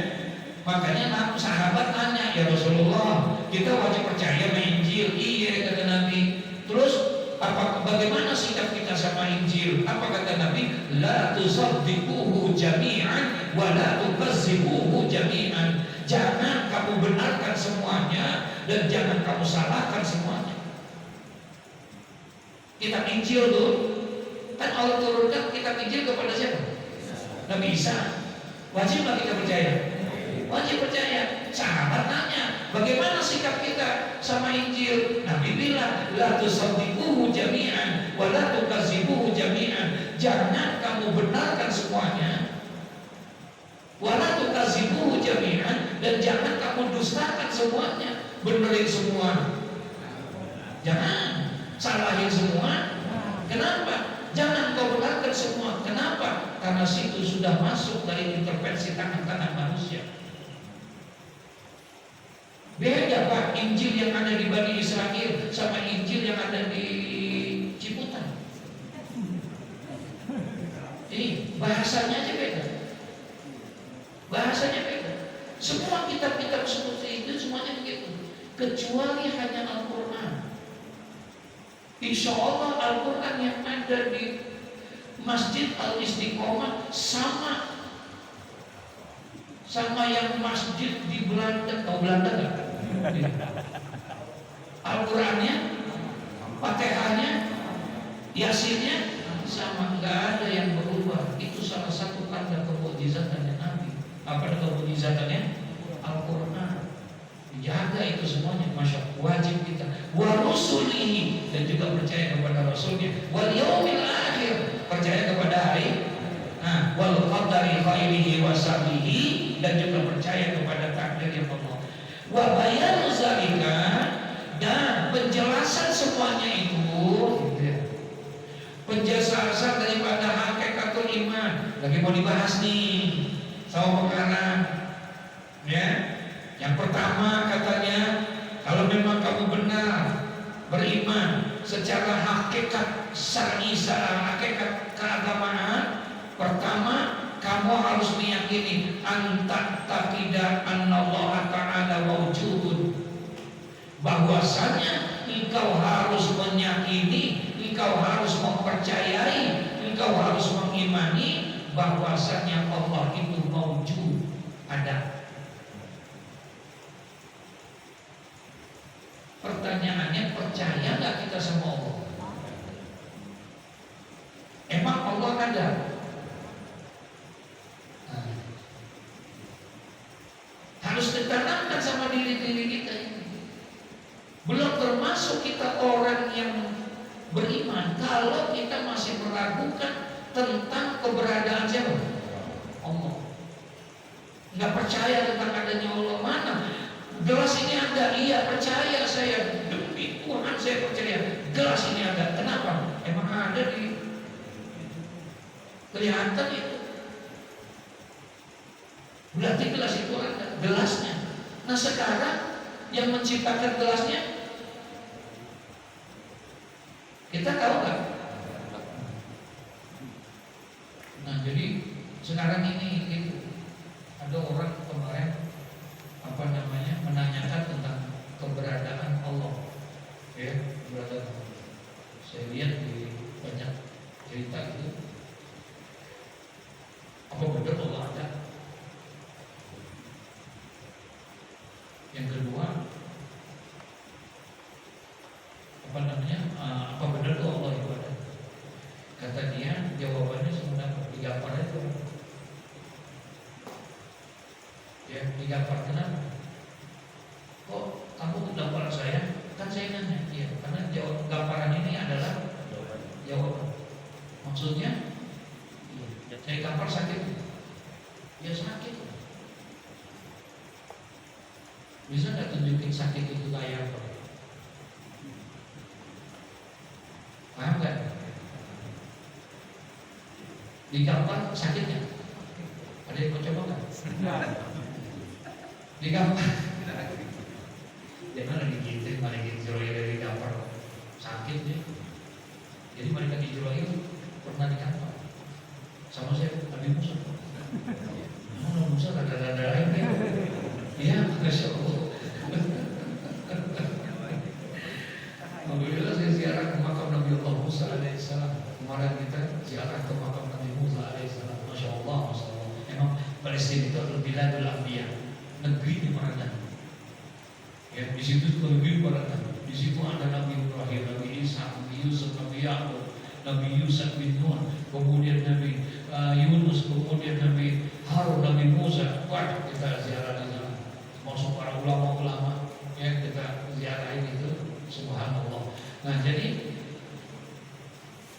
Speaker 1: Makanya sahabat tanya, ya Rasulullah, kita wajib percaya sama Injil. Iya, kata Nabi. Terus bagaimana sikap kita sama Injil? Apa kata Nabi? La tusaddiquhu jami'an wa la tukazzibuhu jami'an. Jangan kamu benarkan semuanya dan jangan kamu salahkan semuanya. Kitab Injil tuh kan Allah turunkan kitab Injil kepada siapa? Nabi Isa. Wajib nggak kita percaya? wajib percaya. Sahabat tanya, bagaimana sikap kita sama Injil? Nabi bilang, la tusaddiquhu jami'an wa la tukadzibuhu jami'an. Jangan kamu benarkan semuanya, wa la tukadzibuhu jami'an, dan jangan kamu dustakan semuanya. Benerin semua, jangan. Salahin semua, kenapa? Jangan kau benarkan semua. Kenapa? Karena situ sudah masuk dari intervensi tangan-tangan manusia. Beda Pak, Injil yang ada di Bani Israel sama Injil yang ada di Ciputan. Ini bahasanya aja beda. Bahasanya beda. Semua kitab-kitab seperti itu semuanya begitu, kecuali hanya Al-Quran. Insya Allah Al-Quran yang ada di Masjid Al-Istiqomah sama yang masjid di Belanda. Tahu Belanda nggak? Al-Qurannya, Fatihahnya, Yasinnya sama, nggak ada yang berubah. Itu salah satu tanda kemukjizatannya Nabi. Apa kemukjizatannya? Al-Quran. Jaga itu semuanya, masya Allah, wajib kita. Wa rusulihi, dan juga percaya kepada Rasulnya. Wal yaumil akhir, percaya kepada hari. Wal qadari khairihi wa syarrihi, dan juga percaya kepada takdir yang Allah. Wa bayanu zalika, dan penjelasan semuanya itu, gitu ya. Penjelasan daripada hakikatul iman lagi mau dibahas nih sama pengarang, ya. Yang pertama katanya, kalau memang kamu benar beriman secara hakikat syar'i, hakikat keagamaan, pertama kamu harus meyakini anta taqidah annallaha ta'ala wujudun, bahwasanya engkau harus meyakini, engkau harus mempercayai, engkau harus mengimani bahwasanya Allah itu wujud, ada. Pertanyaannya, percaya nggak kita sama Allah? Emang Allah ada? Harus ditanamkan sama diri kita ini. Belum termasuk kita orang yang beriman kalau kita masih meragukan tentang keberadaan siapa? Allah. Nggak percaya tentang adanya Allah. Mana? Gelas ini ada, iya percaya saya, demi Tuhan saya percaya gelas ini ada. Kenapa? Emang ada di kelihatan itu. Berarti gelas itu ada, gelasnya. Nah sekarang yang menciptakan gelasnya, kita tahu nggak? Nah jadi sekarang ini gitu, ada orang kemarin menanyakan tentang keberadaan Allah, ya, keberadaan Allah. Saya lihat di banyak cerita itu, apa benar Allah ada? Yang kedua, apa benar tuh Allah itu ada? Kata dia, jawabannya sebenarnya digambar itu. Ya, digambar kenapa? Kok kamu gambar saya? Kan saya nanya, iya, karena gambaran ini adalah jawaban. Maksudnya, iya, saya gambar sakit, ya sakit. Bisa nggak tunjukin sakit itu kayak apa? Paham nggak? Digambar sakitnya. Ada yang mau coba nggak? Digambar. Dia mana digitir, mana dijeroy dari gambar sakit dia. Jadi mereka dijeroy pernah digambar. Sama saya Nabi Musa. Nabi Musa ada lain ya. Iya, masya Allah. Alhamdulillah saya ziarah ke makam Nabi Allah Musa alaihissalam. Kemarin kita ziarah ke makam Nabi Musa alaihissalam. Masya Allah, masya Allah. Emang Palestina itu adalah biladul anbiya, negeri di para nabi. Ya, di situ juga negeri para nabi. Di situ ada Nabi Ibrahim, Nabi Isa, Nabi Yusuf, Nabi Yakub, Nabi Yusuf bin Nuh, kemudian Nabi Yunus, kemudian Nabi Harun Nabi Musa, wah kita ziarah di sana. Masuk para ulama-ulama yang kita ziarahin itu, subhanallah. Nah jadi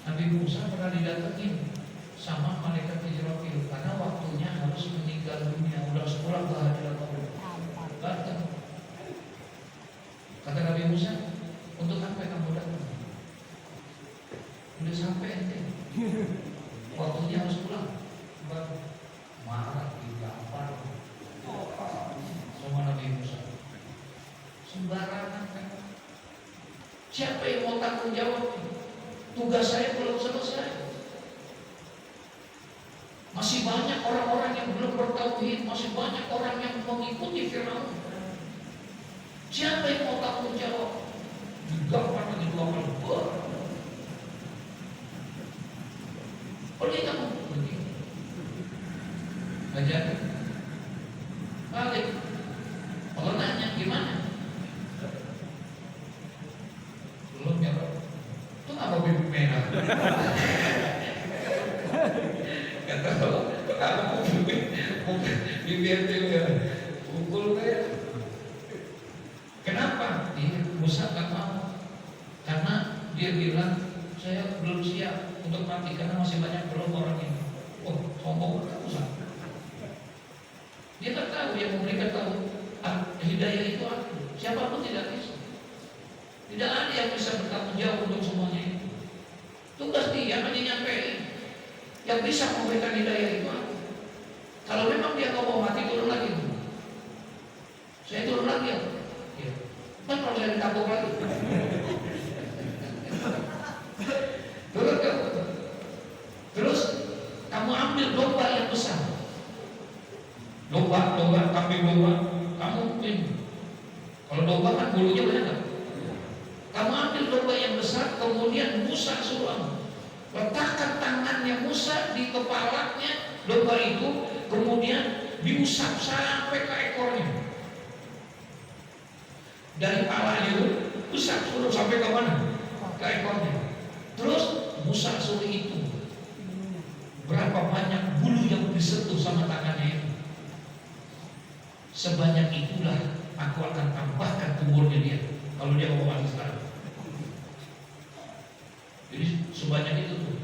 Speaker 1: Nabi Musa pernah didatengin sama malaikat Israfil karena waktunya harus meninggal dunia, udah sekolah ke hadirat Allah. Datang. Kata Nabi Musa, untuk apa kamu datang? Udah sampai ente. Waktunya harus pulang. Marah digampar sama Nabi Musa. Sembarangan kan? Siapa yang mau tanggung jawab? Tugas saya belum selesai. Masih banyak orang-orang yang belum bertauhid, masih banyak orang yang mengikuti Firaun. Siapa yang mau tanggung jawab? Digampar lagi 2 kali. Pergi kamu, pergi. Nggak jadi. Balik. Kalau nanya gimana? Belum jawab. Itu apa bibir merah? Kata Allah, apa bibir merah? Pukul merah. Kenapa? Musa nggak mau. Karena dia bilang saya belum siap untuk mati karena masih banyak belum orang ini. Oh, sombong banget Musa. Dia tak tahu, yang mereka tahu hidayah itu aku. Siapapun tidak bisa. Tidak ada yang bisa bertanggung jawab untuk semuanya itu. Tugas dia hanya nyampein. Yang bisa memberikan hidayah itu aku. Kalau memang dia nggak mau mati, turun lagi. Saya turun lagi ya. Ya. Kan kalau saya ditabuk lagi. Turun kamu. Terus kamu ambil domba yang besar. Domba, kambing domba. Kamu ini. Kalau domba kan bulunya banyak kan? Kamu ambil domba yang besar, kemudian Musa suruh letakkan tangannya Musa di kepalanya domba itu, kemudian diusap sampai ke ekornya. Dari kepalanya itu usap suruh sampai ke mana? Ke ekornya. Terus Musa suruh itu berapa banyak bulu yang disentuh sama tangannya itu. Sebanyak itulah aku akan tambahkan umurnya dia kalau dia mau mati sekarang. Jadi sebanyak itu tuh.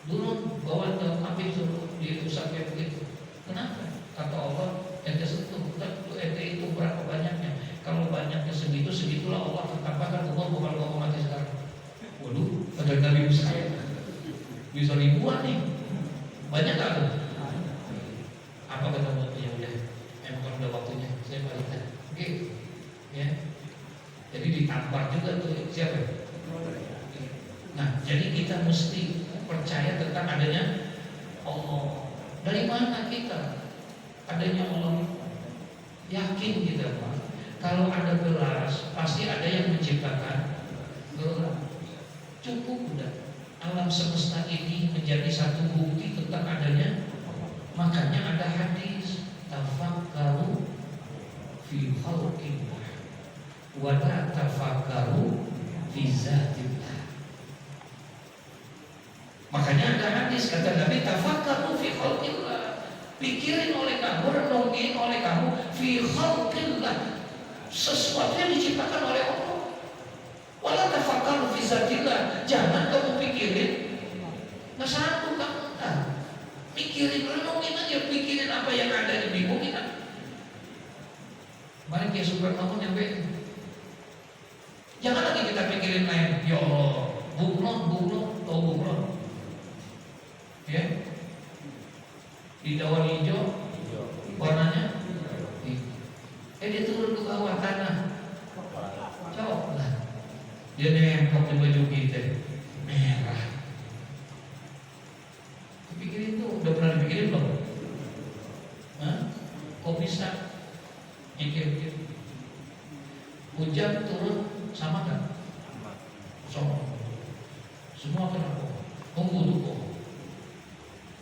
Speaker 1: Dulu bawa ke api suruh diusap kayak begitu. Kenapa? Kata Allah, ente sentuh, ente itu berapa banyaknya? Kalau banyaknya segitu, segitulah Allah akan tambahkan umur kalau kamu mati sekarang. Waduh, ada Nabi Musa bisa ribuan nih. Banyak gak tuh? Apa kata waktunya udah? Emang udah waktunya, saya balik. Oke, ya. Jadi ditampar juga tuh siapa? Nah, jadi kita mesti percaya tentang adanya Allah. Dari mana kita adanya Allah? Yakin kita Pak. Kalau ada gelas, pasti ada yang menciptakan gelas. Cukup udah. Alam semesta ini menjadi satu bukti tentang adanya. Makanya ada hadis, tafakkaru fi khalqillah wa la tafakkaru fi zatillah. Makanya ada hadis kata Nabi, tafakkaru fi khalqillah, pikirin oleh kamu, renungin oleh kamu fi khalqillah, sesuatu yang diciptakan oleh Allah. Wala tafakkaru fi zatillah, jangan kamu pikirin nggak satu kamu pikirin, renungin aja, pikirin apa yang ada, dibingungin kan. Mari kayak super kamu nyampe. Jangan lagi kita pikirin lain. Ya Allah, bunglon, tahu bunglon? Ya, di daun hijau, warnanya, dia turun ke bawah tanah, coklat, dia nempel di baju kita, merah. Pikirin tuh, udah pernah dipikirin belum? Hah? Kok bisa? Mikir-mikir. Hujan turun sama kan? Sama. Semua kena pohon. Tunggu tuh pohon.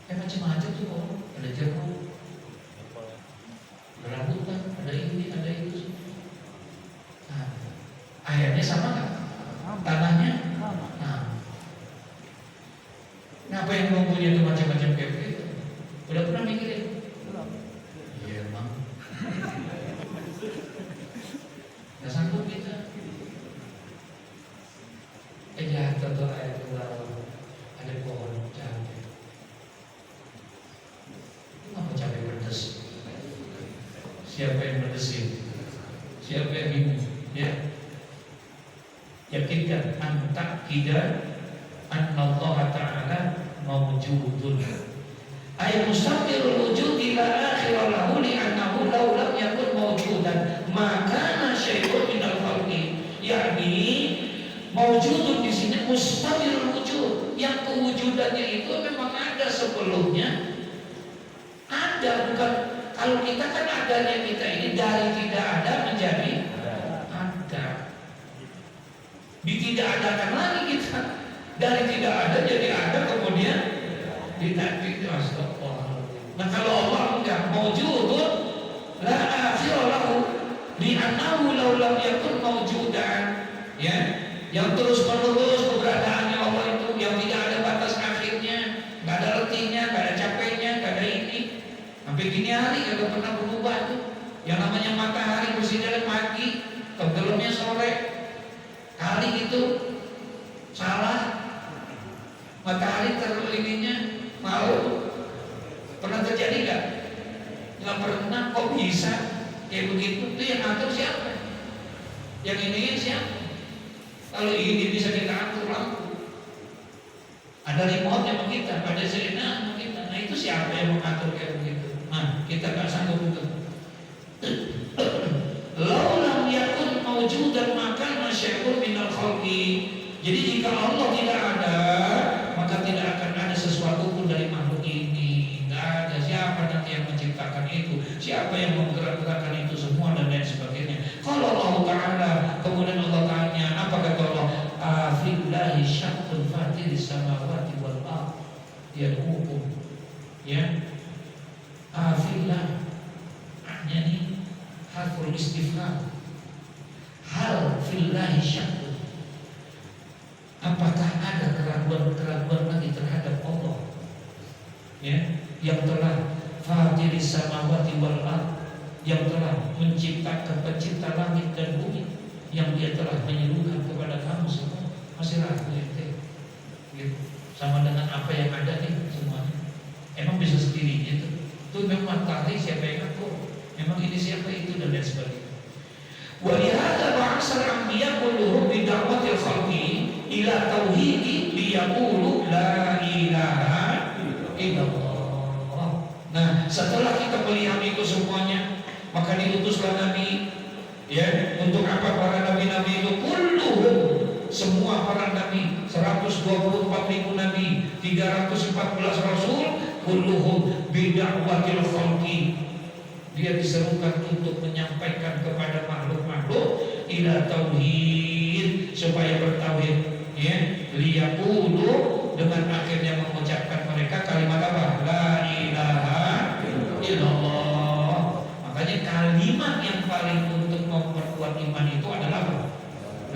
Speaker 1: Macam-macam tuh pohon. Ada jeruk, ada rambutan, ada ini, ada itu. Nah, airnya sama kan? Tanahnya? Nah, ngapa yang bumbunya itu macam-macam kayak begitu? Udah pernah mikirin? Iya emang. Gak sanggup kita. Jatuh tuh air keluar, ada pohon cabai. Kenapa cabai pedas? Siapa yang pedesin? Siapa yang bingung? Ya, yakinkan antak kita Allah Ta'ala mawjudun ay mustaqirul wujud ila akhirah lahu li'annahu law lam yakun mawjudan maka syai'un minal khalqi, yakni mawjudun di sini mustaqirul wujud, yang kewujudannya itu memang ada sebelumnya, ada, bukan. Kalau kita kan adanya kita ini dari tidak ada menjadi ada, tidak adakan lagi kita, dari tidak ada jadi ada, kemudian tidak. Nah kalau Allah enggak, mawjudun la akhirah lahu li'annahu law lam yakun mawjudan, ya, yang terus menerus keberadaannya Allah itu, yang tidak ada batas akhirnya, nggak ada letihnya, nggak ada capeknya, nggak ada ini. Sampai gini hari kagak pernah berubah tuh. Yang namanya matahari bersinar pagi, tenggelamnya sore. Hari itu salah. Matahari terlininya mau. Pernah terjadi nggak? Nggak pernah. Kok bisa kayak begitu? Itu yang atur siapa? Yang ini siapa? Kalau ini bisa kita atur lampu, ada remote yang kita, ada sirena yang kita. Nah itu siapa yang mengatur kayak begitu? Nah kita nggak sanggup itu. Laulam yakun mawjudan maka nasyai'un minal khalqi. Jadi jika Allah tidak ada, maka tidak akan ada sesuatu pun dari makhluk ini. Nggak ada. Siapa nanti yang menciptakan itu? Siapa yang menggerak-gerakkan itu semua dan lain sebagainya? Kalau Allah Ta'ala, kemudian Allah tanya, apa kata Allah? Afillahi syaqqul fatiris samawati wal ardh yad'ukum, ya. Afillah maknanya ini harful istifham. Hal fillahi syaqqul, apakah ada keraguan-keraguan lagi terhadap Allah, ya, yang telah fatiris samawati wal ardh, yang telah menciptakan, pencipta langit dan bumi, yang dia telah menyerukan kepada kamu semua. Masih ragu ente gitu, sama dengan apa yang ada nih semuanya. Emang bisa sendiri gitu? Itu memang matahari siapa yang ngatur? Emang ini siapa itu dan lain sebagainya. Wa lihadza ba'asal anbiya kulluhum bi da'watil khalqi ila tauhidi liyaqulu la ilaha illallah. Nah, setelah kita melihat itu semuanya, maka diutuslah Nabi, ya, untuk apa para nabi-nabi itu? Kulluhum, semua para nabi, 124.000 nabi, 314 rasul, kulluhum bid'awatil khalqi. Dia diserukan untuk menyampaikan kepada makhluk-makhluk ila tauhid, supaya bertauhid, ya, liyaqulu, dengan akhirnya mengucapkan mereka kalimat apa? La ilaha illallah. Makanya kalimat yang paling untuk memperkuat iman itu adalah apa?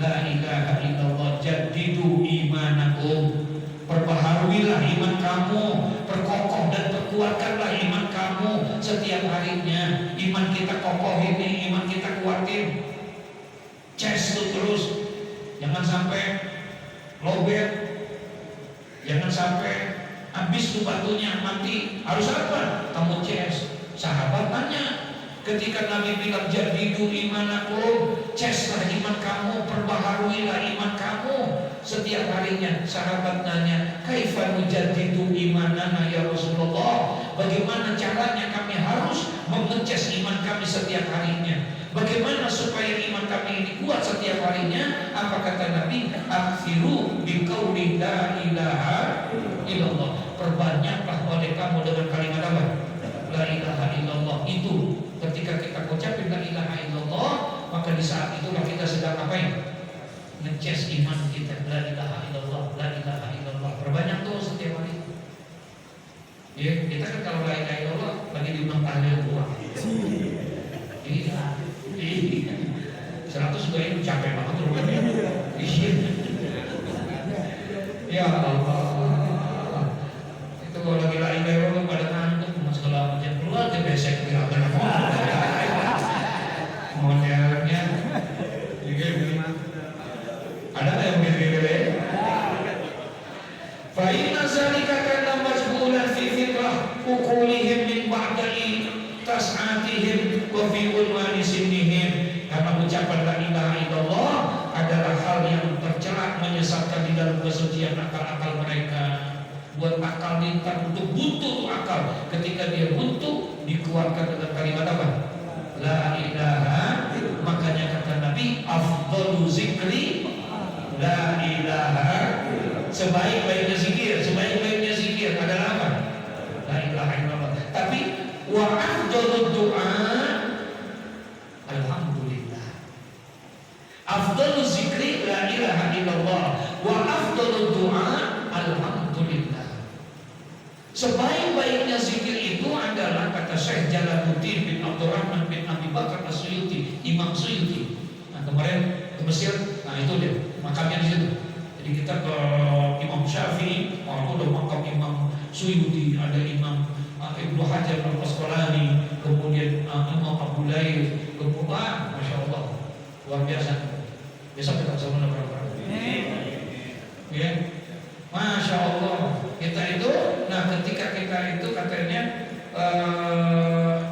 Speaker 1: La ilaha illallah. Jaddidu imanakum, perbaharuilah iman kamu, perkokoh dan perkuatkanlah iman kamu setiap harinya. Iman kita kokoh ini, iman kita kuatin, ces terus, jangan sampai lobet, jangan sampai habis tuh batunya mati. Harus apa? Kamu ces. Sahabat tanya, ketika Nabi bilang jadidu imanakum, ceslah iman kamu, perbaharuilah iman kamu setiap harinya. Sahabat nanya, kaifa nujaddidu imanana ya Rasulullah? Bagaimana caranya kami harus mengeces iman kami setiap harinya? Bagaimana supaya iman kami ini kuat setiap harinya? Apa kata Nabi? Aksiru biqauli la ilaha illallah. Perbanyaklah oleh kamu dengan kalimat apa? La ilaha illallah. Itu ketika kita ucapin la ilaha illallah, maka di saat itulah kita sedang ngapain? Ngeces iman kita. La ilaha illallah, la ilaha illallah. Perbanyak tuh setiap hari. Ya, kita kan kalau la ilaha illallah lagi diundang tahlil buah. Iya. 100 juga itu capek banget rupanya. Ya Allah. Itu kalau lagi la ilaha illallah pada ngantuk. Ada nggak yang beda-beda? Fa inna zalika kana majbulan fi fitrah uqulihim min ba'da'i tas'atihim wa fi ulwani sinnihim. Karena ucapan la ilaha illallah adalah hal yang tercela menyesatkan di dalam kesucian akal-akal mereka. Buat akal lintar untuk buntu tuh akal. Ketika dia buntu dikeluarkan dengan kalimat apa? La ilaha. Makanya kata Nabi, afdalu zikri la ilaha. Sebaik-baiknya zikir adalah apa? La ilaha illallah. Tapi wa afdalu doa alhamdulillah. Afdalu zikri la ilaha illallah wa afdalu doa alhamdulillah. Sebaik-baiknya zikir itu adalah kata Syekh Jalaluddin bin Abdurrahman bin Abi Bakar As-Suyuti, Imam Suyuti. Nah, kemarin ke Mesir, nah itu dia makamnya di situ. Jadi kita ke Imam Syafi'i, udah makam Imam Suyuti, ada Imam Ibnu Hajar Al-Asqalani, kemudian Imam Abu Lail, kemudian Masya Allah, luar biasa. Besok kita sama berapa? Ya, Masya Allah. Kita itu, nah ketika kita itu katanya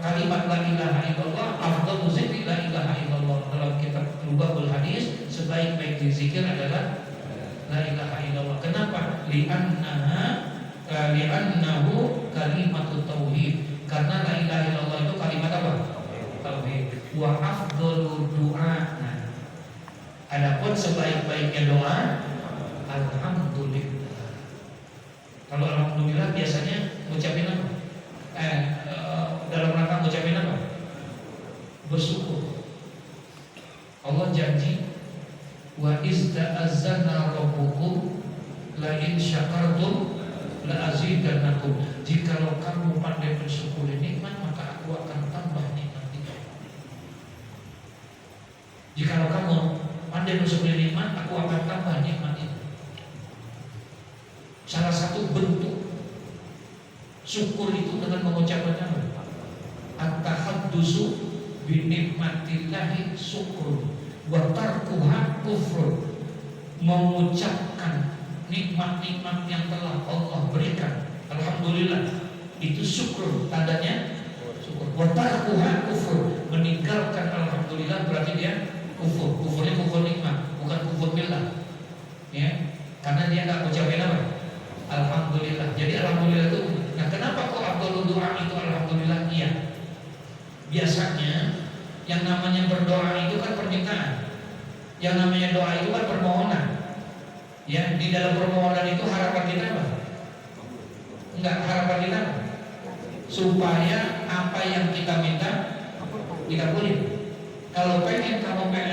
Speaker 1: kalimat la ilaha illallah, afdhalu zikri la ilaha illallah. Dalam kitab Lubabul Hadis, sebaik-baik zikir adalah la ilaha illallah. Kenapa? Li'annahu kalimatut tauhid. Karena la ilaha illallah itu kalimat apa? Tauhid. Wa afdhalu du'a. Adapun sebaik-baiknya doa alhamdulillah. Kalau alhamdulillah biasanya ngucapin apa? Dalam rangka ngucapin apa? Bersyukur. Allah janji wa izda'azana rabbukum la in syakartum la azidannakum. Jikalau kamu pandai bersyukur nikmat, maka aku akan tambah nikmat itu. Jikalau kamu pandai bersyukur nikmat, aku akan tambah nikmat itu. Salah satu bentuk syukur itu dengan mengucapkan apa? At-tahaddusu bi nikmatillahi syukur wa tarkuha kufur. Mengucapkan nikmat-nikmat yang telah Allah berikan, alhamdulillah, itu syukur, tandanya syukur. Wa tarkuha kufur. Meninggalkan alhamdulillah berarti dia kufur. Kufurnya kufur nikmat, bukan kufur billah. Ya, karena dia enggak ucapin apa? Alhamdulillah. Jadi alhamdulillah itu. Nah, kenapa kok afdhalul doa itu alhamdulillah? Iya. Biasanya yang namanya berdoa itu kan permintaan. Yang namanya doa itu kan permohonan. Ya, di dalam permohonan itu harapan kita apa? Enggak, harapan kita apa? Supaya apa yang kita minta dikabulin. Kalau pengen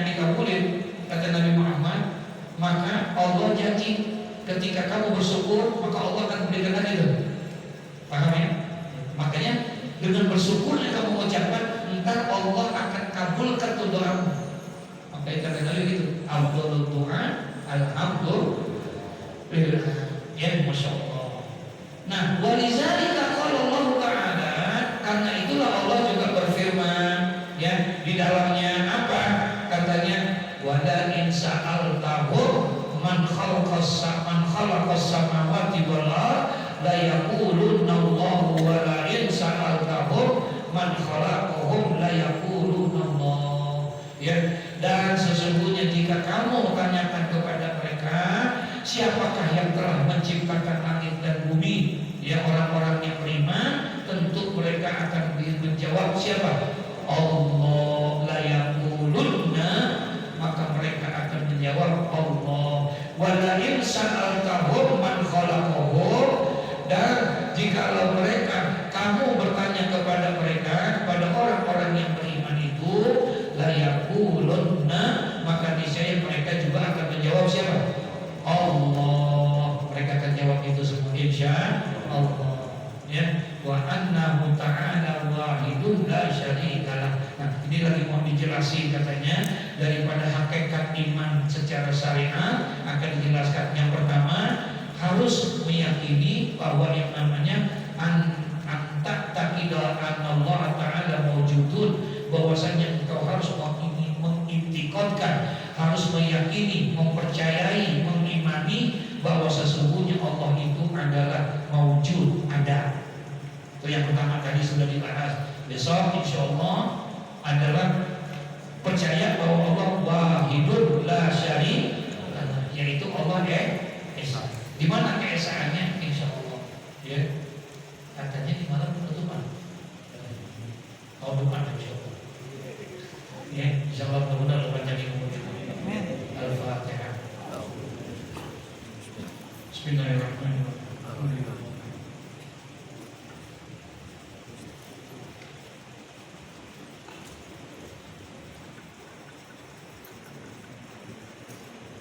Speaker 1: dikabulin, kata Nabi Muhammad, maka Allah janji ketika kamu bersyukur, maka Allah akan berikan itu. Paham ya? Makanya dengan bersyukurnya kamu ucapkan, entar Allah akan kabulkan tuh doamu. Maka kata Nabi gitu, afdhalul doa alhamdulillah. Ya, Masya Allah. Nah, walizalika qala Allah Ta'ala, karena itulah Allah juga berfirman, ya, di dalamnya apa? Katanya, wala in sa'altahum man khalaqas samawati wal ard la yaquluna Allahu wa la in sa'altahum man khalaqahum la yaquluna Allah. Ya, dan sesungguhnya jika kamu tanyakan kepada mereka, siapakah yang telah menciptakan langit dan bumi, ya, orang-orang yang beriman, tentu mereka akan menjawab siapa? Allah. La yaquluna, maka mereka akan menjawab Allah. Wala in sa'altahum man khalaqahum, dan jikalau mereka, kamu bertanya kepada mereka, kepada orang-orang yang beriman itu, la yaqulunna, maka niscaya mereka juga akan menjawab siapa? Allah. Mereka akan jawab itu semua insya Allah. Ya, wa annahu ta'ala wahidun la syarikalah. Nah, ini lagi mau dijelasin katanya daripada hakikat iman secara syariat akan dijelaskan. Yang pertama, harus meyakini bahwa yang namanya anta taqidal Allah Ta'ala mawjudun, bahwasanya engkau harus mengintiqadkan, harus meyakini, mempercayai besok insyaallah adalah percaya bahwa Allah wahidun la syarika, yaitu Allah esa. Di mana keesaannya? Insyaallah. Ya. Katanya di malam penutupan. Tahun depan insyaallah. Ya, insyaallah mudah-mudahan Allah jadi mewujudkan. Al-Fatihah. Bismillahirrahmanirrahim.